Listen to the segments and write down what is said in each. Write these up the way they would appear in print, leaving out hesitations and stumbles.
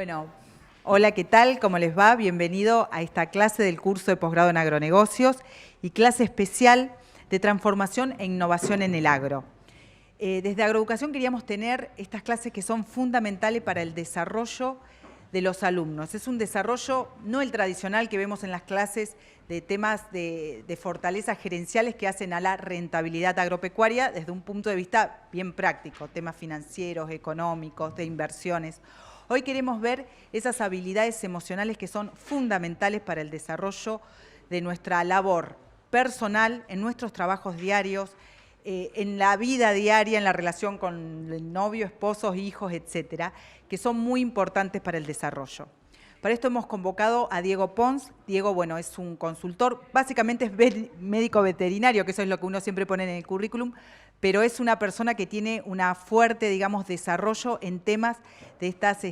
Bueno, hola, ¿qué tal? ¿Cómo les va? Bienvenido a esta clase del curso de posgrado en agronegocios y clase especial de transformación e innovación en el agro. Desde Agroeducación queríamos tener estas clases que son fundamentales para el desarrollo de los alumnos. Es un desarrollo, no el tradicional que vemos en las clases de temas de fortalezas gerenciales que hacen a la rentabilidad agropecuaria desde un punto de vista bien práctico, temas financieros, económicos, de inversiones. Hoy queremos ver esas habilidades emocionales que son fundamentales para el desarrollo de nuestra labor personal, en nuestros trabajos diarios, en la vida diaria, en la relación con el novio, esposos, hijos, etcétera, que son muy importantes para el desarrollo. Para esto hemos convocado a Diego Pons. Diego, bueno, es un consultor, básicamente es médico veterinario, que eso es lo que uno siempre pone en el currículum, pero es una persona que tiene una fuerte, digamos, desarrollo en temas de estas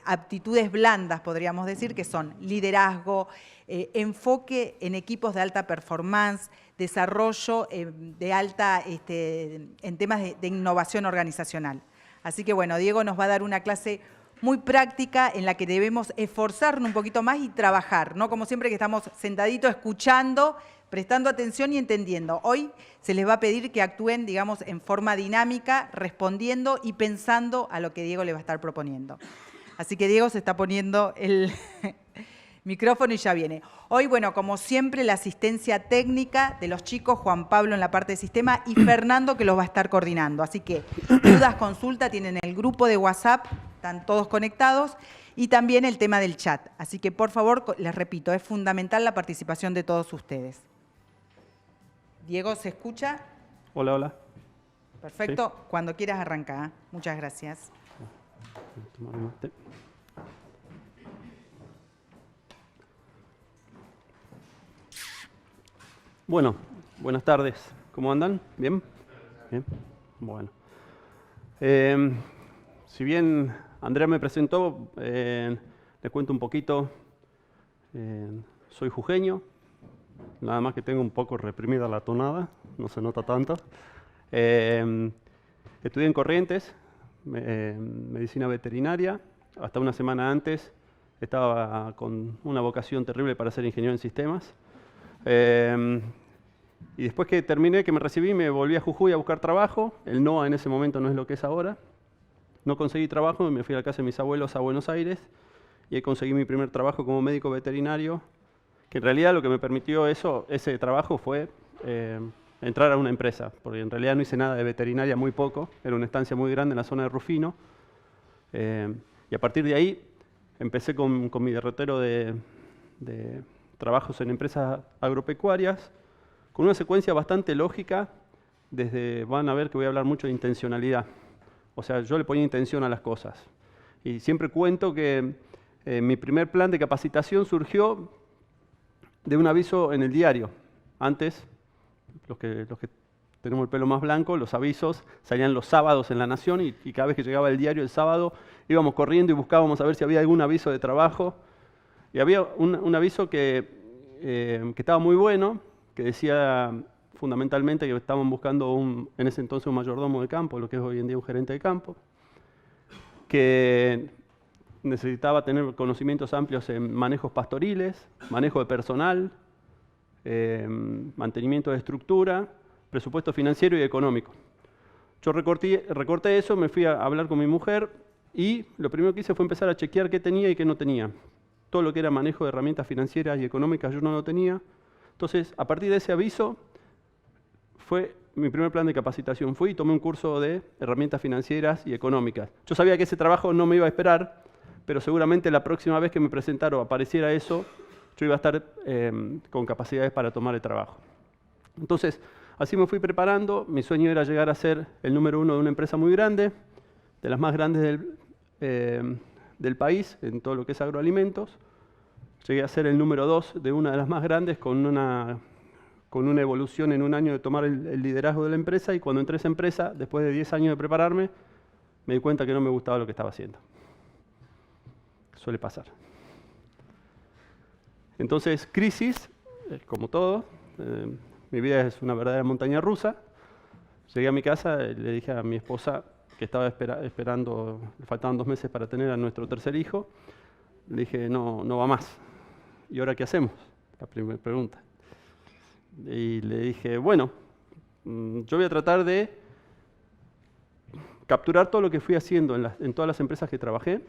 aptitudes blandas, podríamos decir, que son liderazgo, enfoque en equipos de alta performance, desarrollo de alta, en temas de innovación organizacional. Así que, bueno, Diego nos va a dar una clase muy práctica en la que debemos esforzarnos un poquito más y trabajar, ¿no? Como siempre que estamos sentaditos escuchando, prestando atención y entendiendo. Hoy se les va a pedir que actúen, digamos, en forma dinámica, respondiendo y pensando a lo que Diego le va a estar proponiendo. Así que Diego se está poniendo el micrófono y ya viene. Hoy, bueno, como siempre, la asistencia técnica de los chicos, Juan Pablo en la parte de sistema y Fernando que los va a estar coordinando. Así que dudas, consulta, tienen el grupo de WhatsApp, están todos conectados, y también el tema del chat. Así que, por favor, les repito, es fundamental la participación de todos ustedes. Diego, ¿se escucha? Hola, hola. Perfecto. Sí. Cuando quieras arranca. Muchas gracias. Bueno, buenas tardes. ¿Cómo andan? ¿Bien? Bien. Bueno. Si bien Andrea me presentó, les cuento un poquito. Soy jujeño, nada más que tengo un poco reprimida la tonada, no se nota tanto. Estudié en Corrientes, medicina veterinaria. Hasta una semana antes estaba con una vocación terrible para ser ingeniero en sistemas. Y después que terminé, que me recibí, me volví a Jujuy a buscar trabajo. El NOA en ese momento no es lo que es ahora. No conseguí trabajo, me fui a la casa de mis abuelos a Buenos Aires y ahí conseguí mi primer trabajo como médico veterinario, que en realidad lo que me permitió ese trabajo fue entrar a una empresa, porque en realidad no hice nada de veterinaria, muy poco. Era una estancia muy grande en la zona de Rufino. Y a partir de ahí empecé con mi derrotero de trabajos en empresas agropecuarias, con una secuencia bastante lógica. Van a ver que voy a hablar mucho de intencionalidad. O sea, yo le ponía intención a las cosas. Y siempre cuento que mi primer plan de capacitación surgió de un aviso en el diario. Antes, los que tenemos el pelo más blanco, los avisos salían los sábados en La Nación y cada vez que llegaba el diario el sábado íbamos corriendo y buscábamos a ver si había algún aviso de trabajo. Y había un aviso que estaba muy bueno, que decía fundamentalmente que estaban buscando en ese entonces un mayordomo de campo, lo que es hoy en día un gerente de campo, que necesitaba tener conocimientos amplios en manejos pastoriles, manejo de personal, mantenimiento de estructura, presupuesto financiero y económico. Yo recorté eso, me fui a hablar con mi mujer y lo primero que hice fue empezar a chequear qué tenía y qué no tenía. Todo lo que era manejo de herramientas financieras y económicas yo no lo tenía. Entonces, a partir de ese aviso, fue mi primer plan de capacitación. Fui y tomé un curso de herramientas financieras y económicas. Yo sabía que ese trabajo no me iba a esperar, pero seguramente la próxima vez que me presentara o apareciera eso, yo iba a estar con capacidades para tomar el trabajo. Entonces, así me fui preparando. Mi sueño era llegar a ser el número 1 de una empresa muy grande, de las más grandes del país, en todo lo que es agroalimentos. Llegué a ser el número 2 de una de las más grandes con una evolución en un año de tomar el liderazgo de la empresa, y cuando entré a esa empresa, después de 10 años de prepararme, me di cuenta que no me gustaba lo que estaba haciendo. Suele pasar. Entonces, crisis, como todo, mi vida es una verdadera montaña rusa. Llegué a mi casa, le dije a mi esposa que estaba esperando, le faltaban 2 meses para tener a nuestro tercer hijo. Le dije, no va más. ¿Y ahora qué hacemos? La primera pregunta. Y le dije, bueno, yo voy a tratar de capturar todo lo que fui haciendo en todas las empresas que trabajé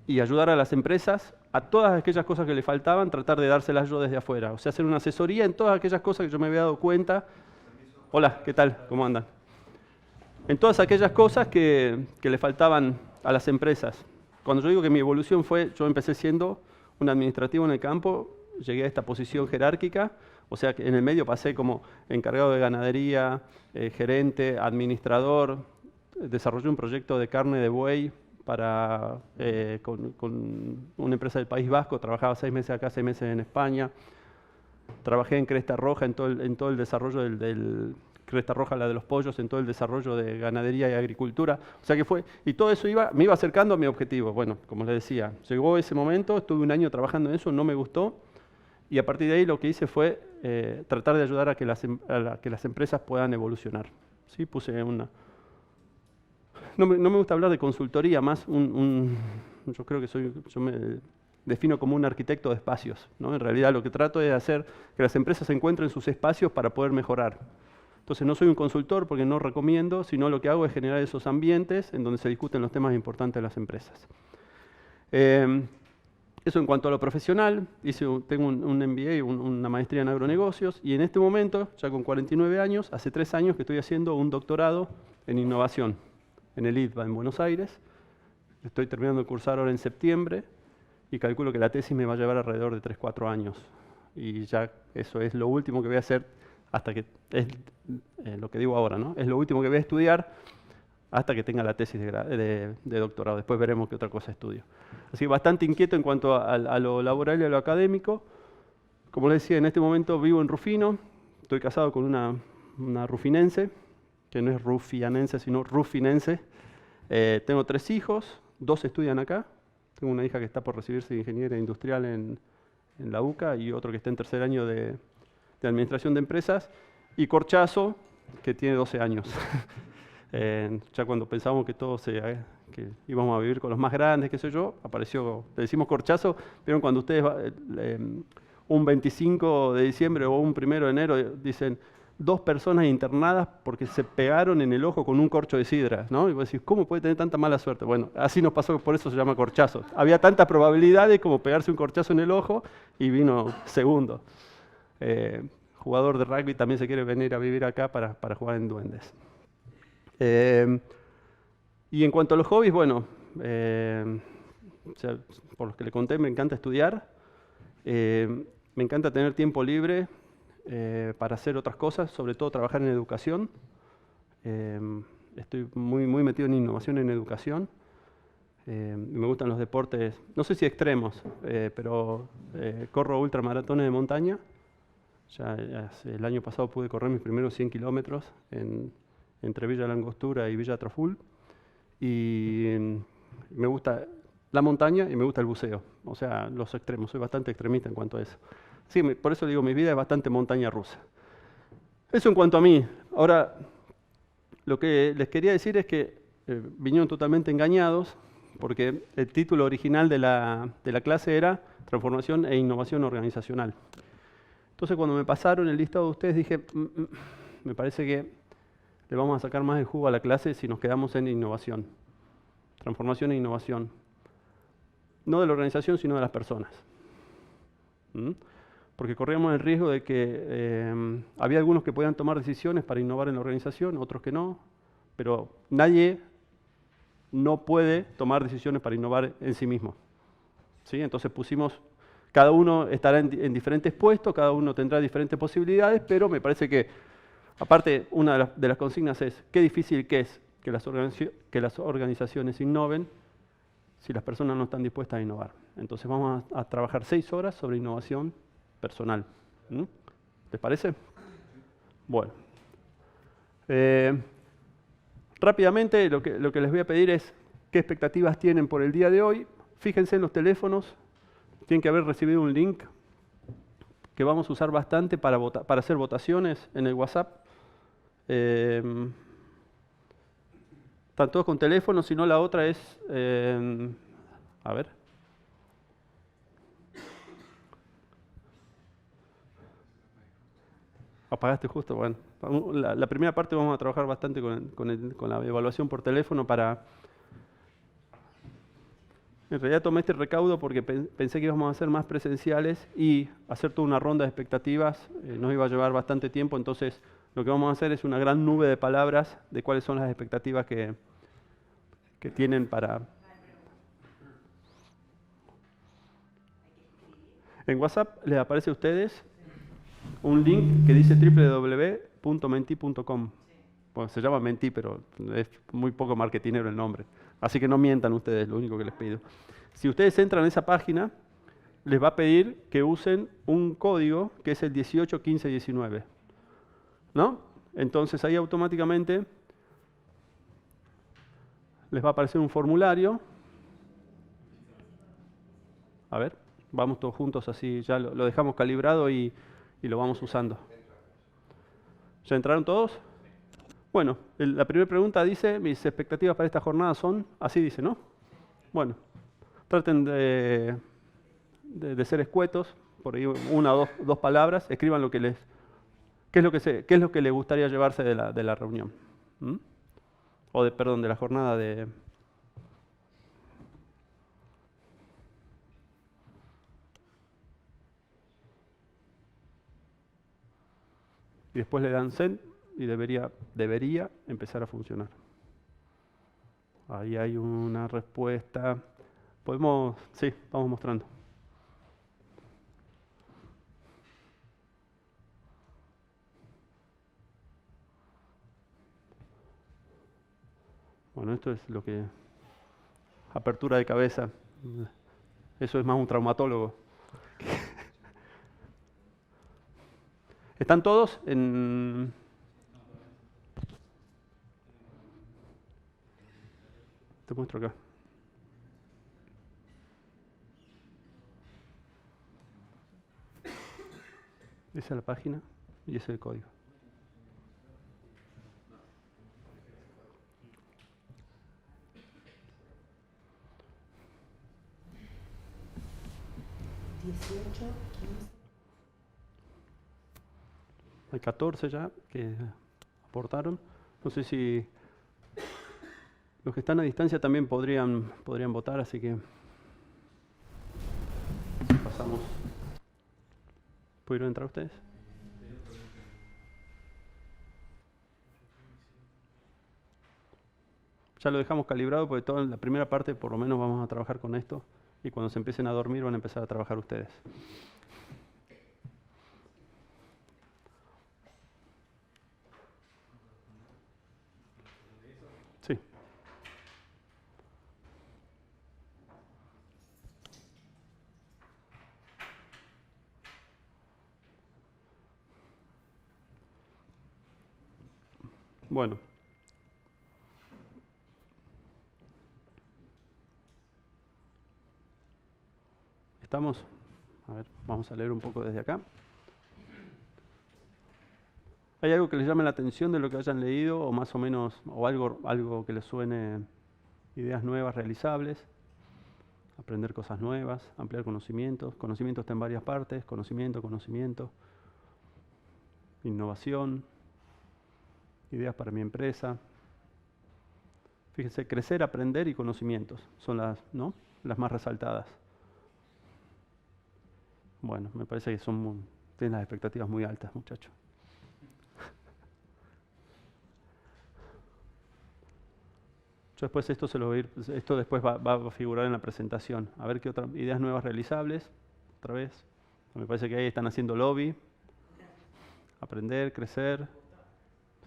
y ayudar a las empresas a todas aquellas cosas que le faltaban, tratar de dárselas yo desde afuera. O sea, hacer una asesoría en todas aquellas cosas que yo me había dado cuenta. Hola, ¿qué tal? ¿Cómo andan? En todas aquellas cosas que le faltaban a las empresas. Cuando yo digo que mi evolución fue, yo empecé siendo un administrativo en el campo, llegué a esta posición jerárquica, o sea que en el medio pasé como encargado de ganadería, gerente, administrador, desarrollé un proyecto de carne de buey con una empresa del País Vasco, trabajaba 6 meses acá, 6 meses en España, trabajé en Cresta Roja en todo el desarrollo del Cresta Roja, la de los pollos, en todo el desarrollo de ganadería y agricultura. O sea que fue, y todo eso me iba acercando a mi objetivo. Bueno, como les decía, llegó ese momento, estuve 1 año trabajando en eso, no me gustó, y a partir de ahí lo que hice fue tratar de ayudar a que las empresas puedan evolucionar. ¿Sí? Puse una... No me gusta hablar de consultoría, más yo creo que yo me defino como un arquitecto de espacios, ¿no? En realidad lo que trato es hacer que las empresas encuentren sus espacios para poder mejorar. Entonces no soy un consultor porque no recomiendo, sino lo que hago es generar esos ambientes en donde se discuten los temas importantes de las empresas. Eso en cuanto a lo profesional, tengo un MBA, una maestría en agronegocios, y en este momento, ya con 49 años, hace 3 años que estoy haciendo un doctorado en innovación en el IDBA en Buenos Aires. Estoy terminando de cursar ahora en septiembre y calculo que la tesis me va a llevar alrededor de 3-4 años. Y ya eso es lo último que voy a hacer hasta que, es lo que digo ahora, ¿no? Es lo último que voy a estudiar hasta que tenga la tesis de doctorado. Después veremos qué otra cosa estudio. Así que bastante inquieto en cuanto a lo laboral y a lo académico. Como les decía, en este momento vivo en Rufino. Estoy casado con una rufinense, que no es rufianense, sino rufinense. Tengo 3 hijos, 2 estudian acá. Tengo una hija que está por recibirse de ingeniera industrial en la UCA y otro que está en 3er año de administración de empresas. Y Corchazo, que tiene 12 años. Ya cuando pensábamos que que íbamos a vivir con los más grandes, qué sé yo, apareció, le decimos Corchazo, vieron cuando ustedes un 25 de diciembre o un 1 de enero dicen 2 personas internadas porque se pegaron en el ojo con un corcho de sidra, ¿no? Y vos decís, ¿cómo puede tener tanta mala suerte? Bueno, así nos pasó, por eso se llama corchazo. Había tantas probabilidades como pegarse un corchazo en el ojo y vino segundo. Jugador de rugby también se quiere venir a vivir acá para jugar en Duendes. Y en cuanto a los hobbies, bueno, por los que le conté, me encanta estudiar, me encanta tener tiempo libre para hacer otras cosas, sobre todo trabajar en educación. Estoy muy metido en innovación en educación. Me gustan los deportes, no sé si extremos, pero corro ultramaratones de montaña. El año pasado pude correr mis primeros 100 kilómetros entre Villa Langostura y Villa Traful. Y me gusta la montaña y me gusta el buceo, o sea, los extremos. Soy bastante extremista en cuanto a eso. Sí, por eso digo, mi vida es bastante montaña rusa. Eso en cuanto a mí. Ahora, lo que les quería decir es que vinieron totalmente engañados, porque el título original de la clase era Transformación e Innovación Organizacional. Entonces, cuando me pasaron el listado de ustedes, dije, me parece que le vamos a sacar más el jugo a la clase si nos quedamos en innovación. Transformación e innovación. No de la organización, sino de las personas. Porque corríamos el riesgo de que había algunos que podían tomar decisiones para innovar en la organización, otros que no, pero nadie no puede tomar decisiones para innovar en sí mismo. ¿Sí? Entonces pusimos, cada uno estará en diferentes puestos, cada uno tendrá diferentes posibilidades, pero me parece que, aparte, una de las consignas es qué difícil que es que las organizaciones innoven si las personas no están dispuestas a innovar. Entonces vamos a trabajar 6 horas sobre innovación personal. ¿Les parece? Bueno. Rápidamente lo que les voy a pedir es qué expectativas tienen por el día de hoy. Fíjense en los teléfonos, tienen que haber recibido un link que vamos a usar bastante para hacer votaciones en el WhatsApp. Están todos con teléfono, si no la otra es... a ver. Apagaste justo, bueno. La primera parte vamos a trabajar bastante con la evaluación por teléfono para... En realidad tomé este recaudo porque pensé que íbamos a hacer más presenciales y hacer toda una ronda de expectativas nos iba a llevar bastante tiempo, entonces lo que vamos a hacer es una gran nube de palabras de cuáles son las expectativas que tienen para... En WhatsApp les aparece a ustedes un link que dice www.menti.com. Bueno, se llama Menti, pero es muy poco marketinero el nombre. Así que no mientan ustedes, lo único que les pido. Si ustedes entran a esa página, les va a pedir que usen un código que es el 181519. ¿No? Entonces ahí automáticamente les va a aparecer un formulario. A ver, vamos todos juntos así, ya lo dejamos calibrado y lo vamos usando. ¿Ya entraron todos? Bueno, la primera pregunta dice, mis expectativas para esta jornada son, así dice, ¿no? Bueno, traten de ser escuetos, por ahí una o dos palabras, escriban lo que les, qué es lo que les gustaría llevarse de la reunión. O perdón, de la jornada de... Y después le dan send y debería empezar a funcionar. Ahí hay una respuesta. Podemos, sí, vamos mostrando. Bueno, esto es lo que... Apertura de cabeza. Eso es más un traumatólogo. ¿Están todos en...? Te muestro acá. Esa es la página y ese es el código. Hay 14 ya que aportaron. No sé si los que están a distancia también podrían votar, así que pasamos. ¿Pudieron entrar ustedes? Ya lo dejamos calibrado porque toda la primera parte por lo menos vamos a trabajar con esto y cuando se empiecen a dormir van a empezar a trabajar ustedes. Sí. Bueno. ¿Estamos? A ver, vamos a leer un poco desde acá. ¿Hay algo que les llame la atención de lo que hayan leído o más o menos, o algo que les suene, ideas nuevas, realizables? Aprender cosas nuevas, ampliar conocimientos. Conocimiento está en varias partes, conocimiento, innovación, ideas para mi empresa. Fíjense, crecer, aprender y conocimientos son las más resaltadas. Bueno, me parece que tienen las expectativas muy altas, muchachos. Yo después esto después va a figurar en la presentación. A ver qué otras ideas nuevas realizables. Otra vez. Me parece que ahí están haciendo lobby. Aprender, crecer.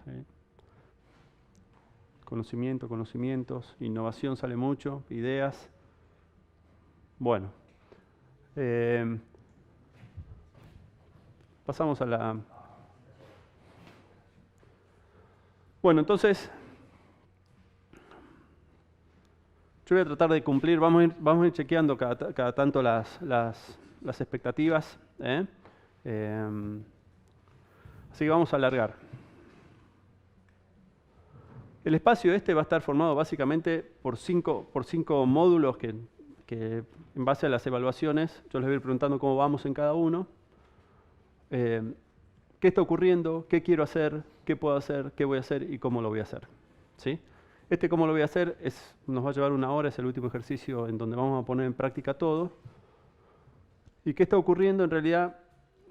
¿Sí? Conocimientos. Innovación sale mucho. Ideas. Bueno. Pasamos a la... Bueno, entonces... Yo voy a tratar de cumplir, vamos a ir chequeando cada tanto las expectativas. Así que vamos a alargar. El espacio este va a estar formado básicamente por cinco módulos que en base a las evaluaciones yo les voy a ir preguntando cómo vamos en cada uno. ¿Qué está ocurriendo? ¿Qué quiero hacer? ¿Qué puedo hacer? ¿Qué voy a hacer? ¿Y cómo lo voy a hacer? ¿Sí? Cómo lo voy a hacer nos va a llevar 1 hora, es el último ejercicio en donde vamos a poner en práctica todo. ¿Y qué está ocurriendo? En realidad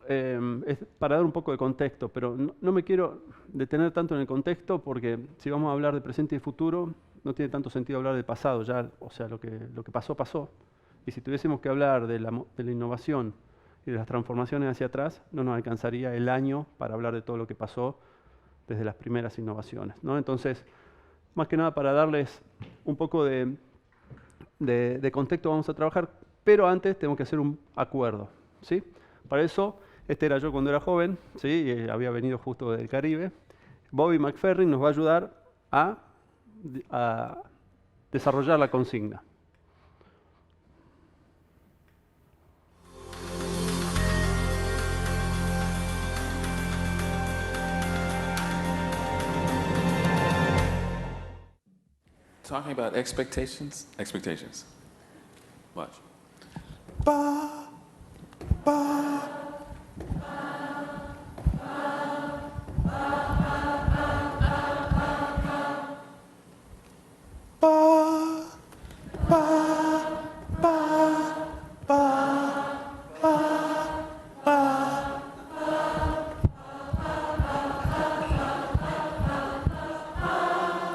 es para dar un poco de contexto, pero no me quiero detener tanto en el contexto porque si vamos a hablar de presente y futuro, no tiene tanto sentido hablar del pasado ya, o sea, lo que pasó, pasó. Y si tuviésemos que hablar de la innovación y de las transformaciones hacia atrás, no nos alcanzaría el año para hablar de todo lo que pasó desde las primeras innovaciones, ¿no? Entonces, más que nada para darles un poco de contexto vamos a trabajar, pero antes tenemos que hacer un acuerdo, ¿sí? Para eso, este era yo cuando era joven, ¿sí? Y había venido justo del Caribe. Bobby McFerrin nos va a ayudar a desarrollar la consigna. Talking about expectations. Watch.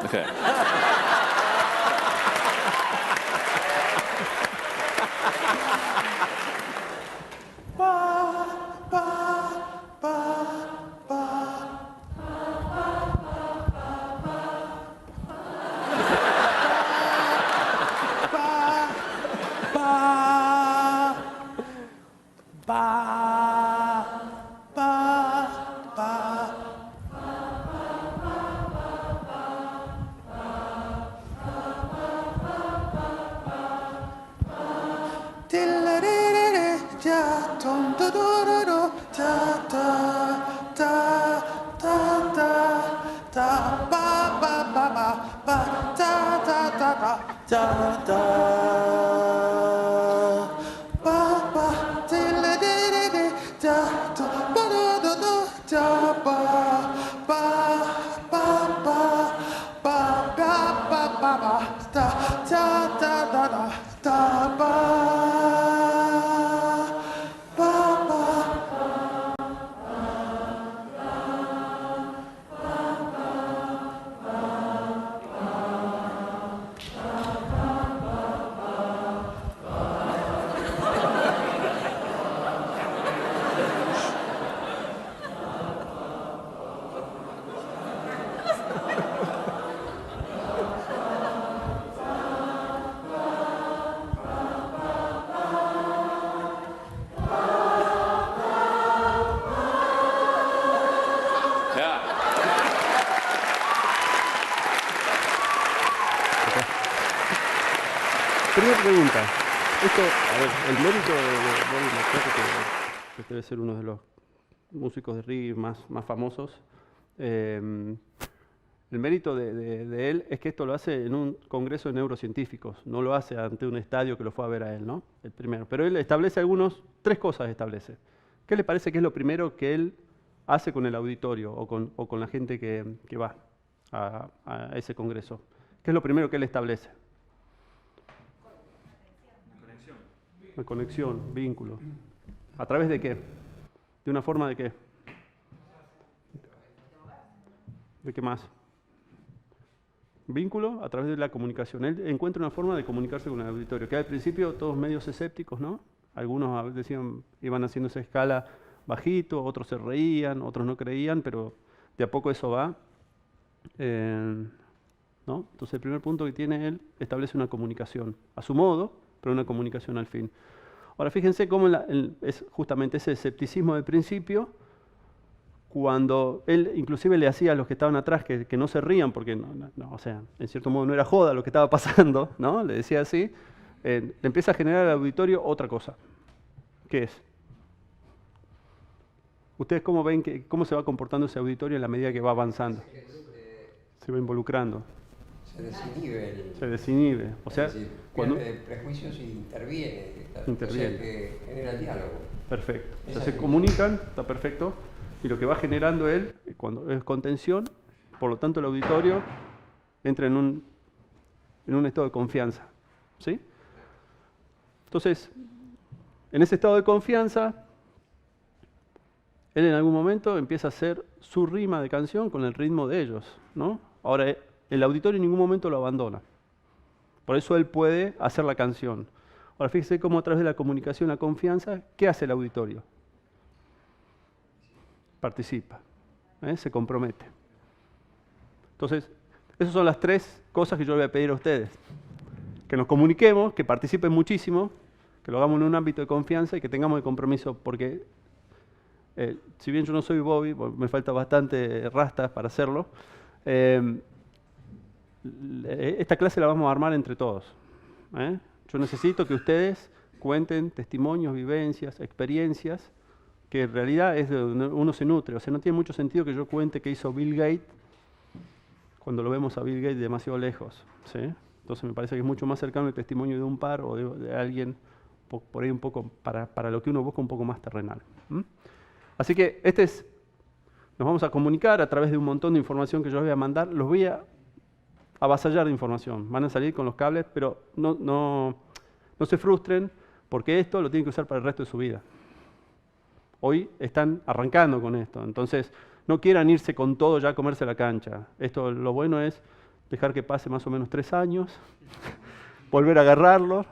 Okay. Primera pregunta. Esto, a ver, el mérito de Bobby McFerrin, que debe ser uno de los músicos de reggae más famosos, el mérito de él es que esto lo hace en un congreso de neurocientíficos, no lo hace ante un estadio que lo fue a ver a él, ¿no? El primero. Pero él establece tres cosas establece. ¿Qué le parece que es lo primero que él hace con el auditorio o con la gente que va a ese congreso? ¿Qué es lo primero que él establece? Una conexión, vínculo. ¿A través de qué? ¿De una forma de qué? ¿De qué más? Vínculo a través de la comunicación. Él encuentra una forma de comunicarse con el auditorio, que al principio todos medios escépticos, ¿no? Algunos decían, iban haciendo esa escala bajito, otros se reían, otros no creían, pero de a poco eso va. ¿No? Entonces el primer punto que tiene él establece una comunicación, a su modo, pero una comunicación al fin. Ahora fíjense cómo es justamente ese escepticismo del principio, cuando él inclusive le hacía a los que estaban atrás que no se rían, porque o sea, en cierto modo no era joda lo que estaba pasando, ¿no? Le decía así, le empieza a generar al auditorio otra cosa. ¿Qué es? ¿Ustedes cómo ven cómo se va comportando ese auditorio en la medida que va avanzando? se va involucrando. Se desinhibe Se desinhibe. O sea, es decir, cuando... pierde prejuicios y interviene. Interviene. O sea, que genera el diálogo. Perfecto. O sea, Esa se es comunican, está perfecto, y lo que va generando él, cuando es contención, por lo tanto el auditorio entra en un estado de confianza. ¿Sí? Entonces, en ese estado de confianza, él en algún momento empieza a hacer su rima de canción con el ritmo de ellos, ¿no? Ahora, el auditorio en ningún momento lo abandona. Por eso él puede hacer la canción. Ahora, fíjese cómo a través de la comunicación, la confianza, ¿qué hace el auditorio? Participa, se compromete. Entonces, esas son las tres cosas que yo le voy a pedir a ustedes. Que nos comuniquemos, que participen muchísimo, que lo hagamos en un ámbito de confianza y que tengamos el compromiso, porque si bien yo no soy Bobby, me falta bastante rastas para hacerlo, esta clase la vamos a armar entre todos. Yo necesito que ustedes cuenten testimonios, vivencias, experiencias, que en realidad es de donde uno se nutre. O sea, no tiene mucho sentido que yo cuente qué hizo Bill Gates cuando lo vemos a Bill Gates demasiado lejos. ¿Sí? Entonces me parece que es mucho más cercano el testimonio de un par o de alguien por ahí un poco para lo que uno busca un poco más terrenal. Así que nos vamos a comunicar a través de un montón de información que yo les voy a mandar. Los voy a avasallar de información. Van a salir con los cables, pero no se frustren, porque esto lo tienen que usar para el resto de su vida. Hoy están arrancando con esto, entonces no quieran irse con todo ya a comerse la cancha. Esto, lo bueno es dejar que pase más o menos 3 años, volver a agarrarlo,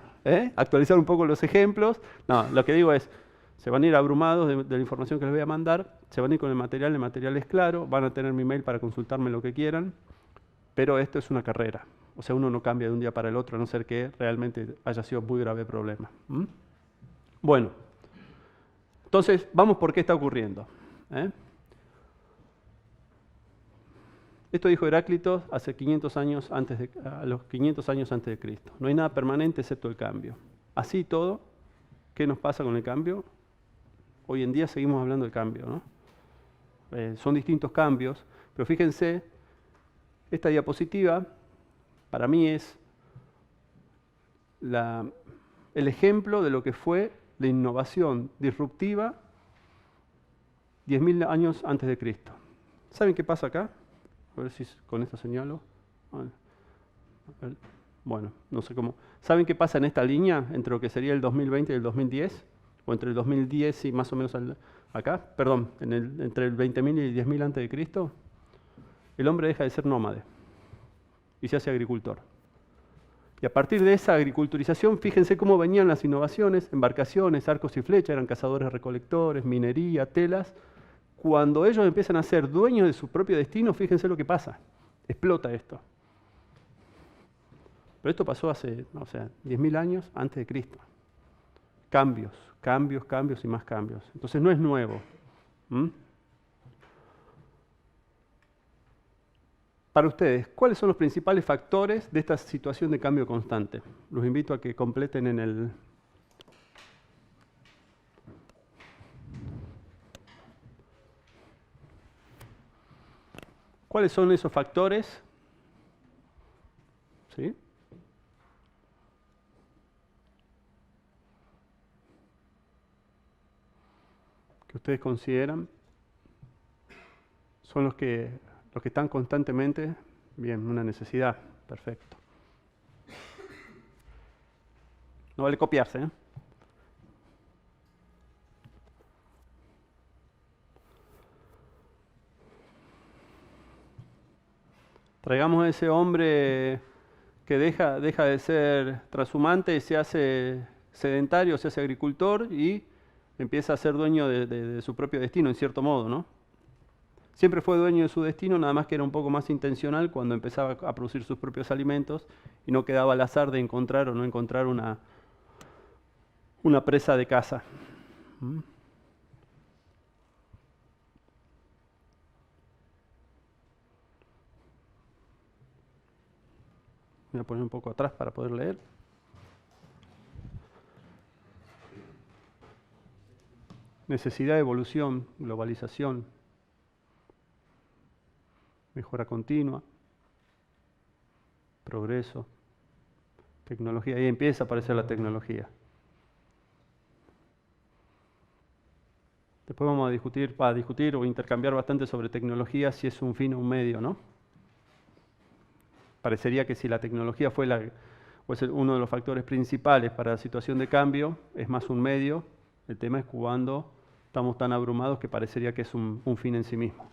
actualizar un poco los ejemplos. No, lo que digo es, se van a ir abrumados de la información que les voy a mandar, se van a ir con el material es claro, van a tener mi mail para consultarme lo que quieran, pero esto es una carrera. O sea, uno no cambia de un día para el otro, a no ser que realmente haya sido muy grave problema. Bueno, entonces, vamos por qué está ocurriendo. Esto dijo Heráclito hace 500 años a los 500 años antes de Cristo. No hay nada permanente excepto el cambio. Así todo, ¿qué nos pasa con el cambio? Hoy en día seguimos hablando de cambio, ¿no? Son distintos cambios, pero fíjense, esta diapositiva para mí es el ejemplo de lo que fue la innovación disruptiva 10.000 años antes de Cristo. ¿Saben qué pasa acá? A ver si con esto señalo. Bueno, no sé cómo. ¿Saben qué pasa en esta línea entre lo que sería el 2020 y el 2010? O entre el 2010 y más o menos acá. Perdón, entre el 20.000 y 10.000 antes de Cristo. El hombre deja de ser nómade y se hace agricultor. Y a partir de esa agriculturización, fíjense cómo venían las innovaciones, embarcaciones, arcos y flechas, eran cazadores-recolectores, minería, telas. Cuando ellos empiezan a ser dueños de su propio destino, fíjense lo que pasa. Explota esto. Pero esto pasó hace, 10.000 años antes de Cristo. Cambios, cambios, cambios y más cambios. Entonces no es nuevo. Para ustedes, ¿cuáles son los principales factores de esta situación de cambio constante? Los invito a que completen en el... ¿Cuáles son esos factores? ¿Sí? Que ustedes consideran son los que están constantemente, bien, una necesidad, perfecto. No vale copiarse, ¿eh? Traigamos a ese hombre que deja de ser transhumante y se hace sedentario, se hace agricultor y empieza a ser dueño de su propio destino, en cierto modo, ¿no? Siempre fue dueño de su destino, nada más que era un poco más intencional cuando empezaba a producir sus propios alimentos y no quedaba al azar de encontrar o no encontrar una presa de caza. Voy a poner un poco atrás para poder leer. Necesidad de evolución, globalización, mejora continua, progreso, tecnología. Ahí empieza a aparecer la tecnología. Después vamos a discutir o intercambiar bastante sobre tecnología, si es un fin o un medio, ¿no? Parecería que si la tecnología fue o es uno de los factores principales para la situación de cambio, es más un medio. El tema es cuando estamos tan abrumados que parecería que es un fin en sí mismo.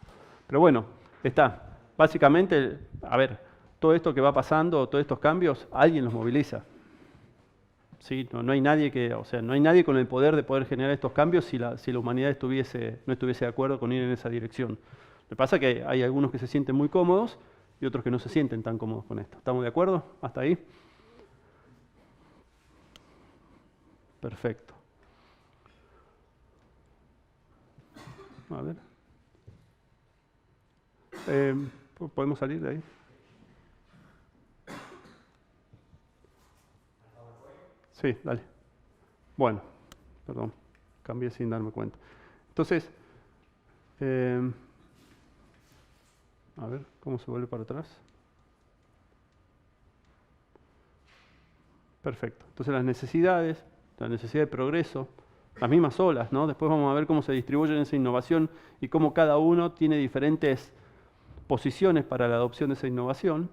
Pero bueno, está. Básicamente, a ver, todo esto que va pasando, todos estos cambios, alguien los moviliza. ¿Sí? No hay nadie no hay nadie con el poder de poder generar estos cambios si la humanidad no estuviese de acuerdo con ir en esa dirección. Lo que pasa es que hay algunos que se sienten muy cómodos y otros que no se sienten tan cómodos con esto. ¿Estamos de acuerdo? ¿Hasta ahí? Perfecto. A ver. ¿Podemos salir de ahí? Sí, dale. Bueno, perdón, cambié sin darme cuenta. Entonces, a ver, ¿cómo se vuelve para atrás? Perfecto. Entonces la necesidad de progreso, las mismas olas, ¿no? Después vamos a ver cómo se distribuyen esa innovación y cómo cada uno tiene diferentes posiciones para la adopción de esa innovación.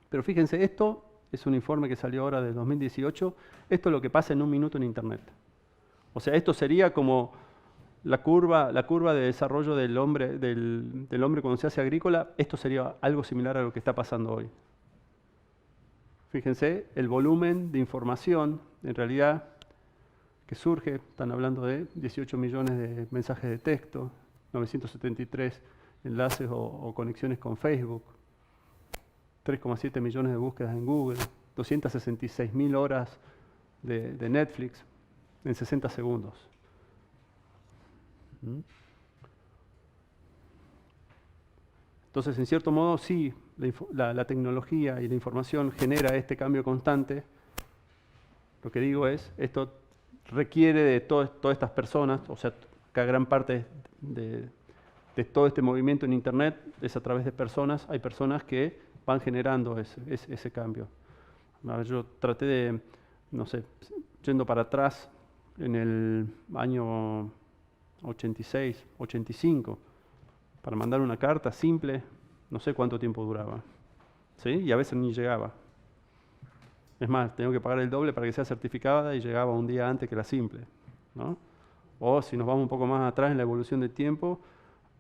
Pero fíjense, esto es un informe que salió ahora de 2018. Esto es lo que pasa en un minuto en Internet. O sea, esto sería como la curva de desarrollo del hombre cuando se hace agrícola. Esto sería algo similar a lo que está pasando hoy. Fíjense, el volumen de información, en realidad, que surge, están hablando de 18 millones de mensajes de texto, 973 enlaces o conexiones con Facebook, 3,7 millones de búsquedas en Google, 266.000 horas de Netflix en 60 segundos. Entonces, en cierto modo, sí, la tecnología y la información genera este cambio constante. Lo que digo es, esto requiere de todas estas personas, o sea, que gran parte de todo este movimiento en Internet es a través de personas. Hay personas que van generando ese cambio. A ver, yo traté de, no sé, yendo para atrás, en el año 86, 85, para mandar una carta simple, no sé cuánto tiempo duraba, ¿sí? Y a veces ni llegaba. Es más, tengo que pagar el doble para que sea certificada y llegaba un día antes que la simple, ¿no? O si nos vamos un poco más atrás en la evolución del tiempo,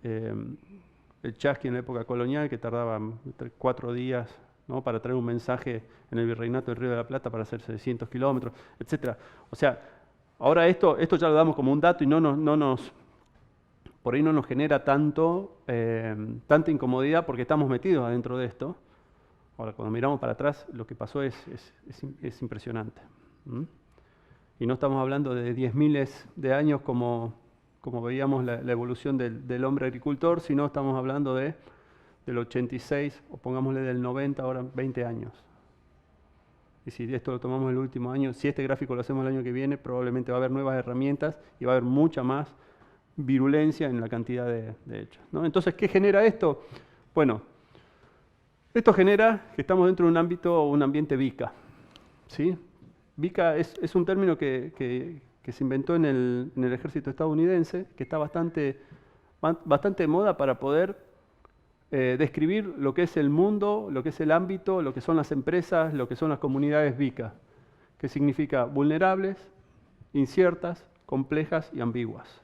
el chasqui en la época colonial, que tardaba 4 días, ¿no?, para traer un mensaje en el Virreinato del Río de la Plata para hacer 600 kilómetros, etc. O sea, ahora esto ya lo damos como un dato y por ahí no nos genera tanta incomodidad porque estamos metidos adentro de esto. Ahora, cuando miramos para atrás, lo que pasó es impresionante. Y no estamos hablando de 10.000 de años como veíamos la evolución del hombre agricultor, sino estamos hablando del 86, o pongámosle del 90, ahora 20 años. Y si esto lo tomamos el último año, si este gráfico lo hacemos el año que viene, probablemente va a haber nuevas herramientas y va a haber mucha más virulencia en la cantidad de hechos, ¿no? Entonces, ¿qué genera esto? Bueno, esto genera que estamos dentro de un ambiente VICA, ¿sí? VICA es un término que se inventó en el ejército estadounidense, que está bastante de moda para poder describir lo que es el mundo, lo que es el ámbito, lo que son las empresas, lo que son las comunidades VICA, que significa vulnerables, inciertas, complejas y ambiguas,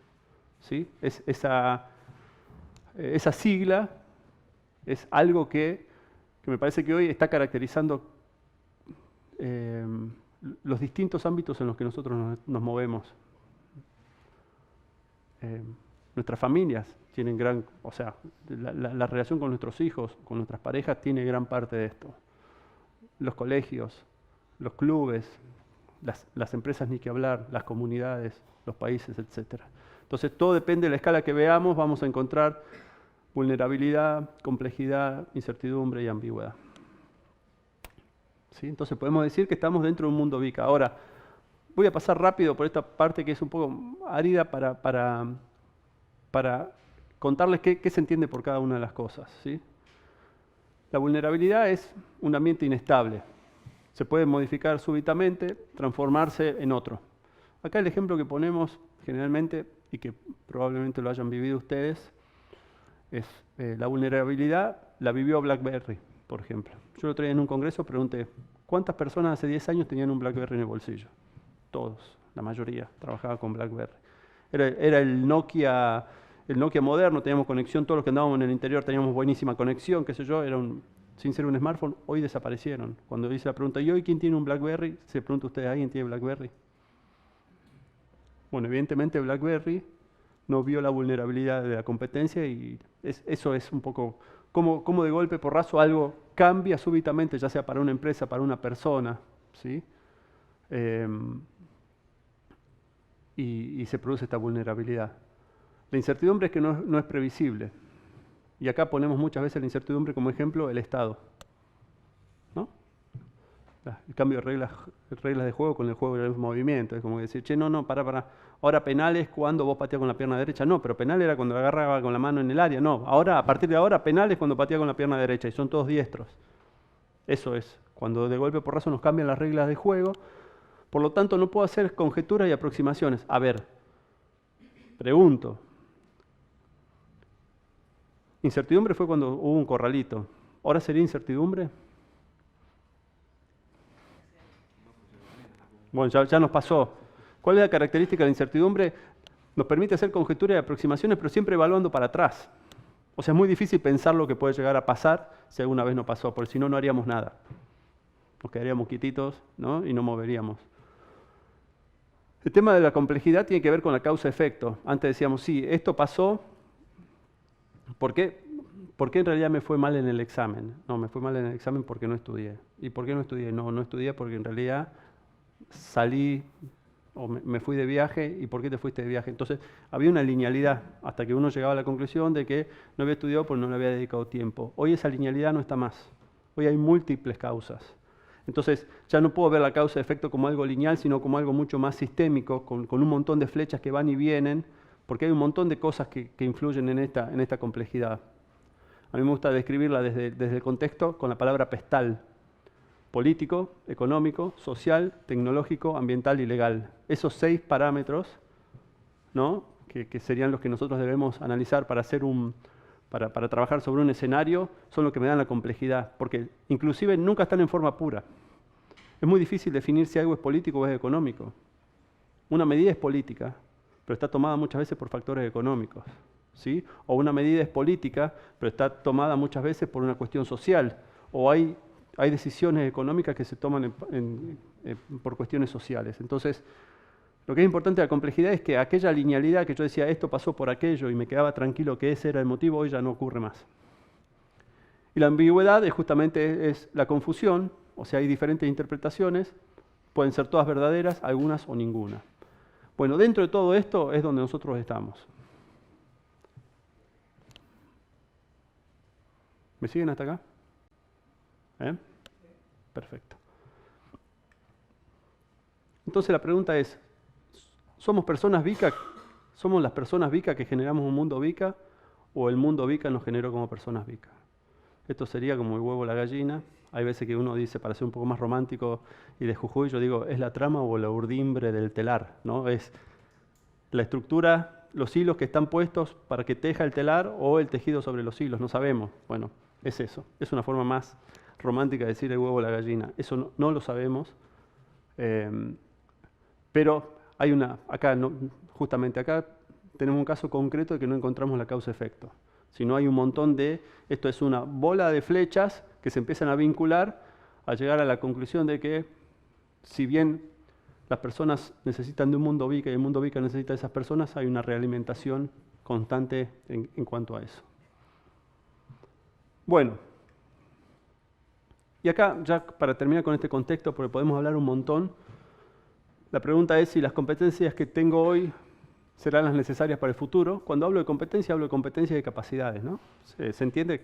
¿sí? Esa sigla es algo que me parece que hoy está caracterizando los distintos ámbitos en los que nosotros nos movemos. Nuestras familias tienen la relación con nuestros hijos, con nuestras parejas, tiene gran parte de esto. Los colegios, los clubes, las empresas ni que hablar, las comunidades, los países, etc. Entonces, todo depende de la escala que veamos, vamos a encontrar vulnerabilidad, complejidad, incertidumbre y ambigüedad. ¿Sí? Entonces podemos decir que estamos dentro de un mundo VICA. Ahora, voy a pasar rápido por esta parte que es un poco árida para contarles qué se entiende por cada una de las cosas, ¿sí? La vulnerabilidad es un ambiente inestable. Se puede modificar súbitamente, transformarse en otro. Acá el ejemplo que ponemos generalmente, y que probablemente lo hayan vivido ustedes, es la vulnerabilidad la vivió BlackBerry, por ejemplo. Yo lo traía en un congreso, pregunté, ¿cuántas personas hace 10 años tenían un BlackBerry en el bolsillo? Todos, la mayoría, trabajaba con BlackBerry. Era el Nokia moderno, teníamos conexión, todos los que andábamos en el interior teníamos buenísima conexión, qué sé yo, sin ser un smartphone, hoy desaparecieron. Cuando hice la pregunta, ¿y hoy quién tiene un BlackBerry? Se pregunta usted, ¿alguien tiene BlackBerry? Bueno, evidentemente BlackBerry no vio la vulnerabilidad de la competencia y eso es un poco como de golpe porrazo algo cambia súbitamente, ya sea para una empresa, para una persona, ¿sí? Y se produce esta vulnerabilidad. La incertidumbre es que no es previsible. Y acá ponemos muchas veces la incertidumbre como ejemplo el Estado, ¿no? El cambio de reglas de juego con el juego del movimiento. Es como decir, che, no, para. Ahora penal es cuando vos pateás con la pierna derecha. No, pero penal era cuando agarraba con la mano en el área. No, ahora, a partir de ahora, penal es cuando patea con la pierna derecha y son todos diestros. Eso es, cuando de golpe porrazo nos cambian las reglas de juego. Por lo tanto, no puedo hacer conjeturas y aproximaciones. A ver, pregunto. Incertidumbre fue cuando hubo un corralito. ¿Ahora sería incertidumbre? Bueno, ya nos pasó. ¿Cuál es la característica de la incertidumbre? Nos permite hacer conjeturas y aproximaciones, pero siempre evaluando para atrás. O sea, es muy difícil pensar lo que puede llegar a pasar si alguna vez no pasó, porque si no, no haríamos nada. Nos quedaríamos quietitos, ¿no? Y no moveríamos. El tema de la complejidad tiene que ver con la causa-efecto. Antes decíamos, sí, esto pasó. ¿Por qué en realidad me fue mal en el examen? No, me fue mal en el examen porque no estudié. ¿Y por qué no estudié? No estudié porque en realidad salí o me fui de viaje. ¿Y por qué te fuiste de viaje? Entonces, había una linealidad hasta que uno llegaba a la conclusión de que no había estudiado porque no le había dedicado tiempo. Hoy esa linealidad no está más. Hoy hay múltiples causas. Entonces, ya no puedo ver la causa-efecto como algo lineal, sino como algo mucho más sistémico, con un montón de flechas que van y vienen, porque hay un montón de cosas que influyen en esta complejidad. A mí me gusta describirla desde el contexto con la palabra pestal. Político, económico, social, tecnológico, ambiental y legal. Esos 6 parámetros, ¿no? que serían los que nosotros debemos analizar para trabajar sobre un escenario, son los que me dan la complejidad, porque inclusive nunca están en forma pura. Es muy difícil definir si algo es político o es económico. Una medida es política, pero está tomada muchas veces por factores económicos, ¿sí? O una medida es política, pero está tomada muchas veces por una cuestión social, o hay decisiones económicas que se toman por cuestiones sociales. Entonces, lo que es importante de la complejidad es que aquella linealidad que yo decía, esto pasó por aquello y me quedaba tranquilo que ese era el motivo, hoy ya no ocurre más. Y la ambigüedad justamente es la confusión, o sea, hay diferentes interpretaciones, pueden ser todas verdaderas, algunas o ninguna. Bueno, dentro de todo esto es donde nosotros estamos. ¿Me siguen hasta acá? Perfecto. Entonces la pregunta es, ¿somos personas VICA? ¿Somos las personas VICA que generamos un mundo VICA o el mundo VICA nos generó como personas VICA? Esto sería como el huevo o la gallina. Hay veces que uno dice, para ser un poco más romántico y de Jujuy, yo digo, ¿es la trama o la urdimbre del telar? ¿No? Es la estructura, los hilos que están puestos para que teja el telar o el tejido sobre los hilos, no sabemos. Bueno, es eso. Es una forma más romántica de decir el huevo o la gallina. Eso no lo sabemos. Pero hay justamente acá tenemos un caso concreto de que no encontramos la causa-efecto. Sino hay un montón esto es una bola de flechas que se empiezan a vincular a llegar a la conclusión de que si bien las personas necesitan de un mundo VICA y el mundo VICA necesita de esas personas, hay una realimentación constante en cuanto a eso. Bueno, y acá ya para terminar con este contexto, porque podemos hablar un montón, la pregunta es si las competencias que tengo hoy serán las necesarias para el futuro. Cuando hablo de competencia y de capacidades, ¿no? ¿Se entiende?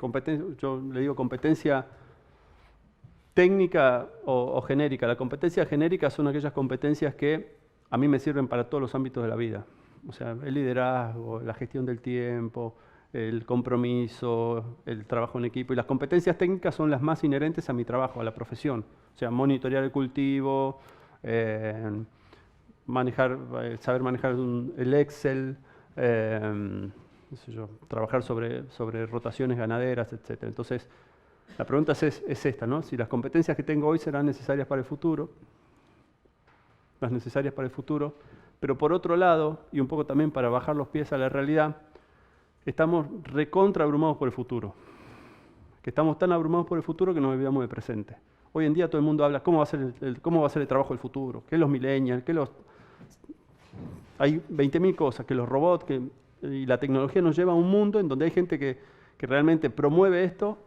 Yo le digo competencia técnica o genérica. La competencia genérica son aquellas competencias que a mí me sirven para todos los ámbitos de la vida. O sea, el liderazgo, la gestión del tiempo, el compromiso, el trabajo en equipo. Y las competencias técnicas son las más inherentes a mi trabajo, a la profesión. O sea, monitorear el cultivo, saber manejar el Excel, qué sé yo, trabajar sobre rotaciones ganaderas, etc. Entonces, la pregunta es esta, ¿no? Si las competencias que tengo hoy serán necesarias para el futuro, las necesarias para el futuro, pero por otro lado, y un poco también para bajar los pies a la realidad, estamos recontra abrumados por el futuro. Que estamos tan abrumados por el futuro que nos olvidamos del presente. Hoy en día todo el mundo habla cómo va a ser el trabajo del futuro, qué los millennials, hay 20.000 cosas, que los robots, y la tecnología nos lleva a un mundo en donde hay gente que realmente promueve esto,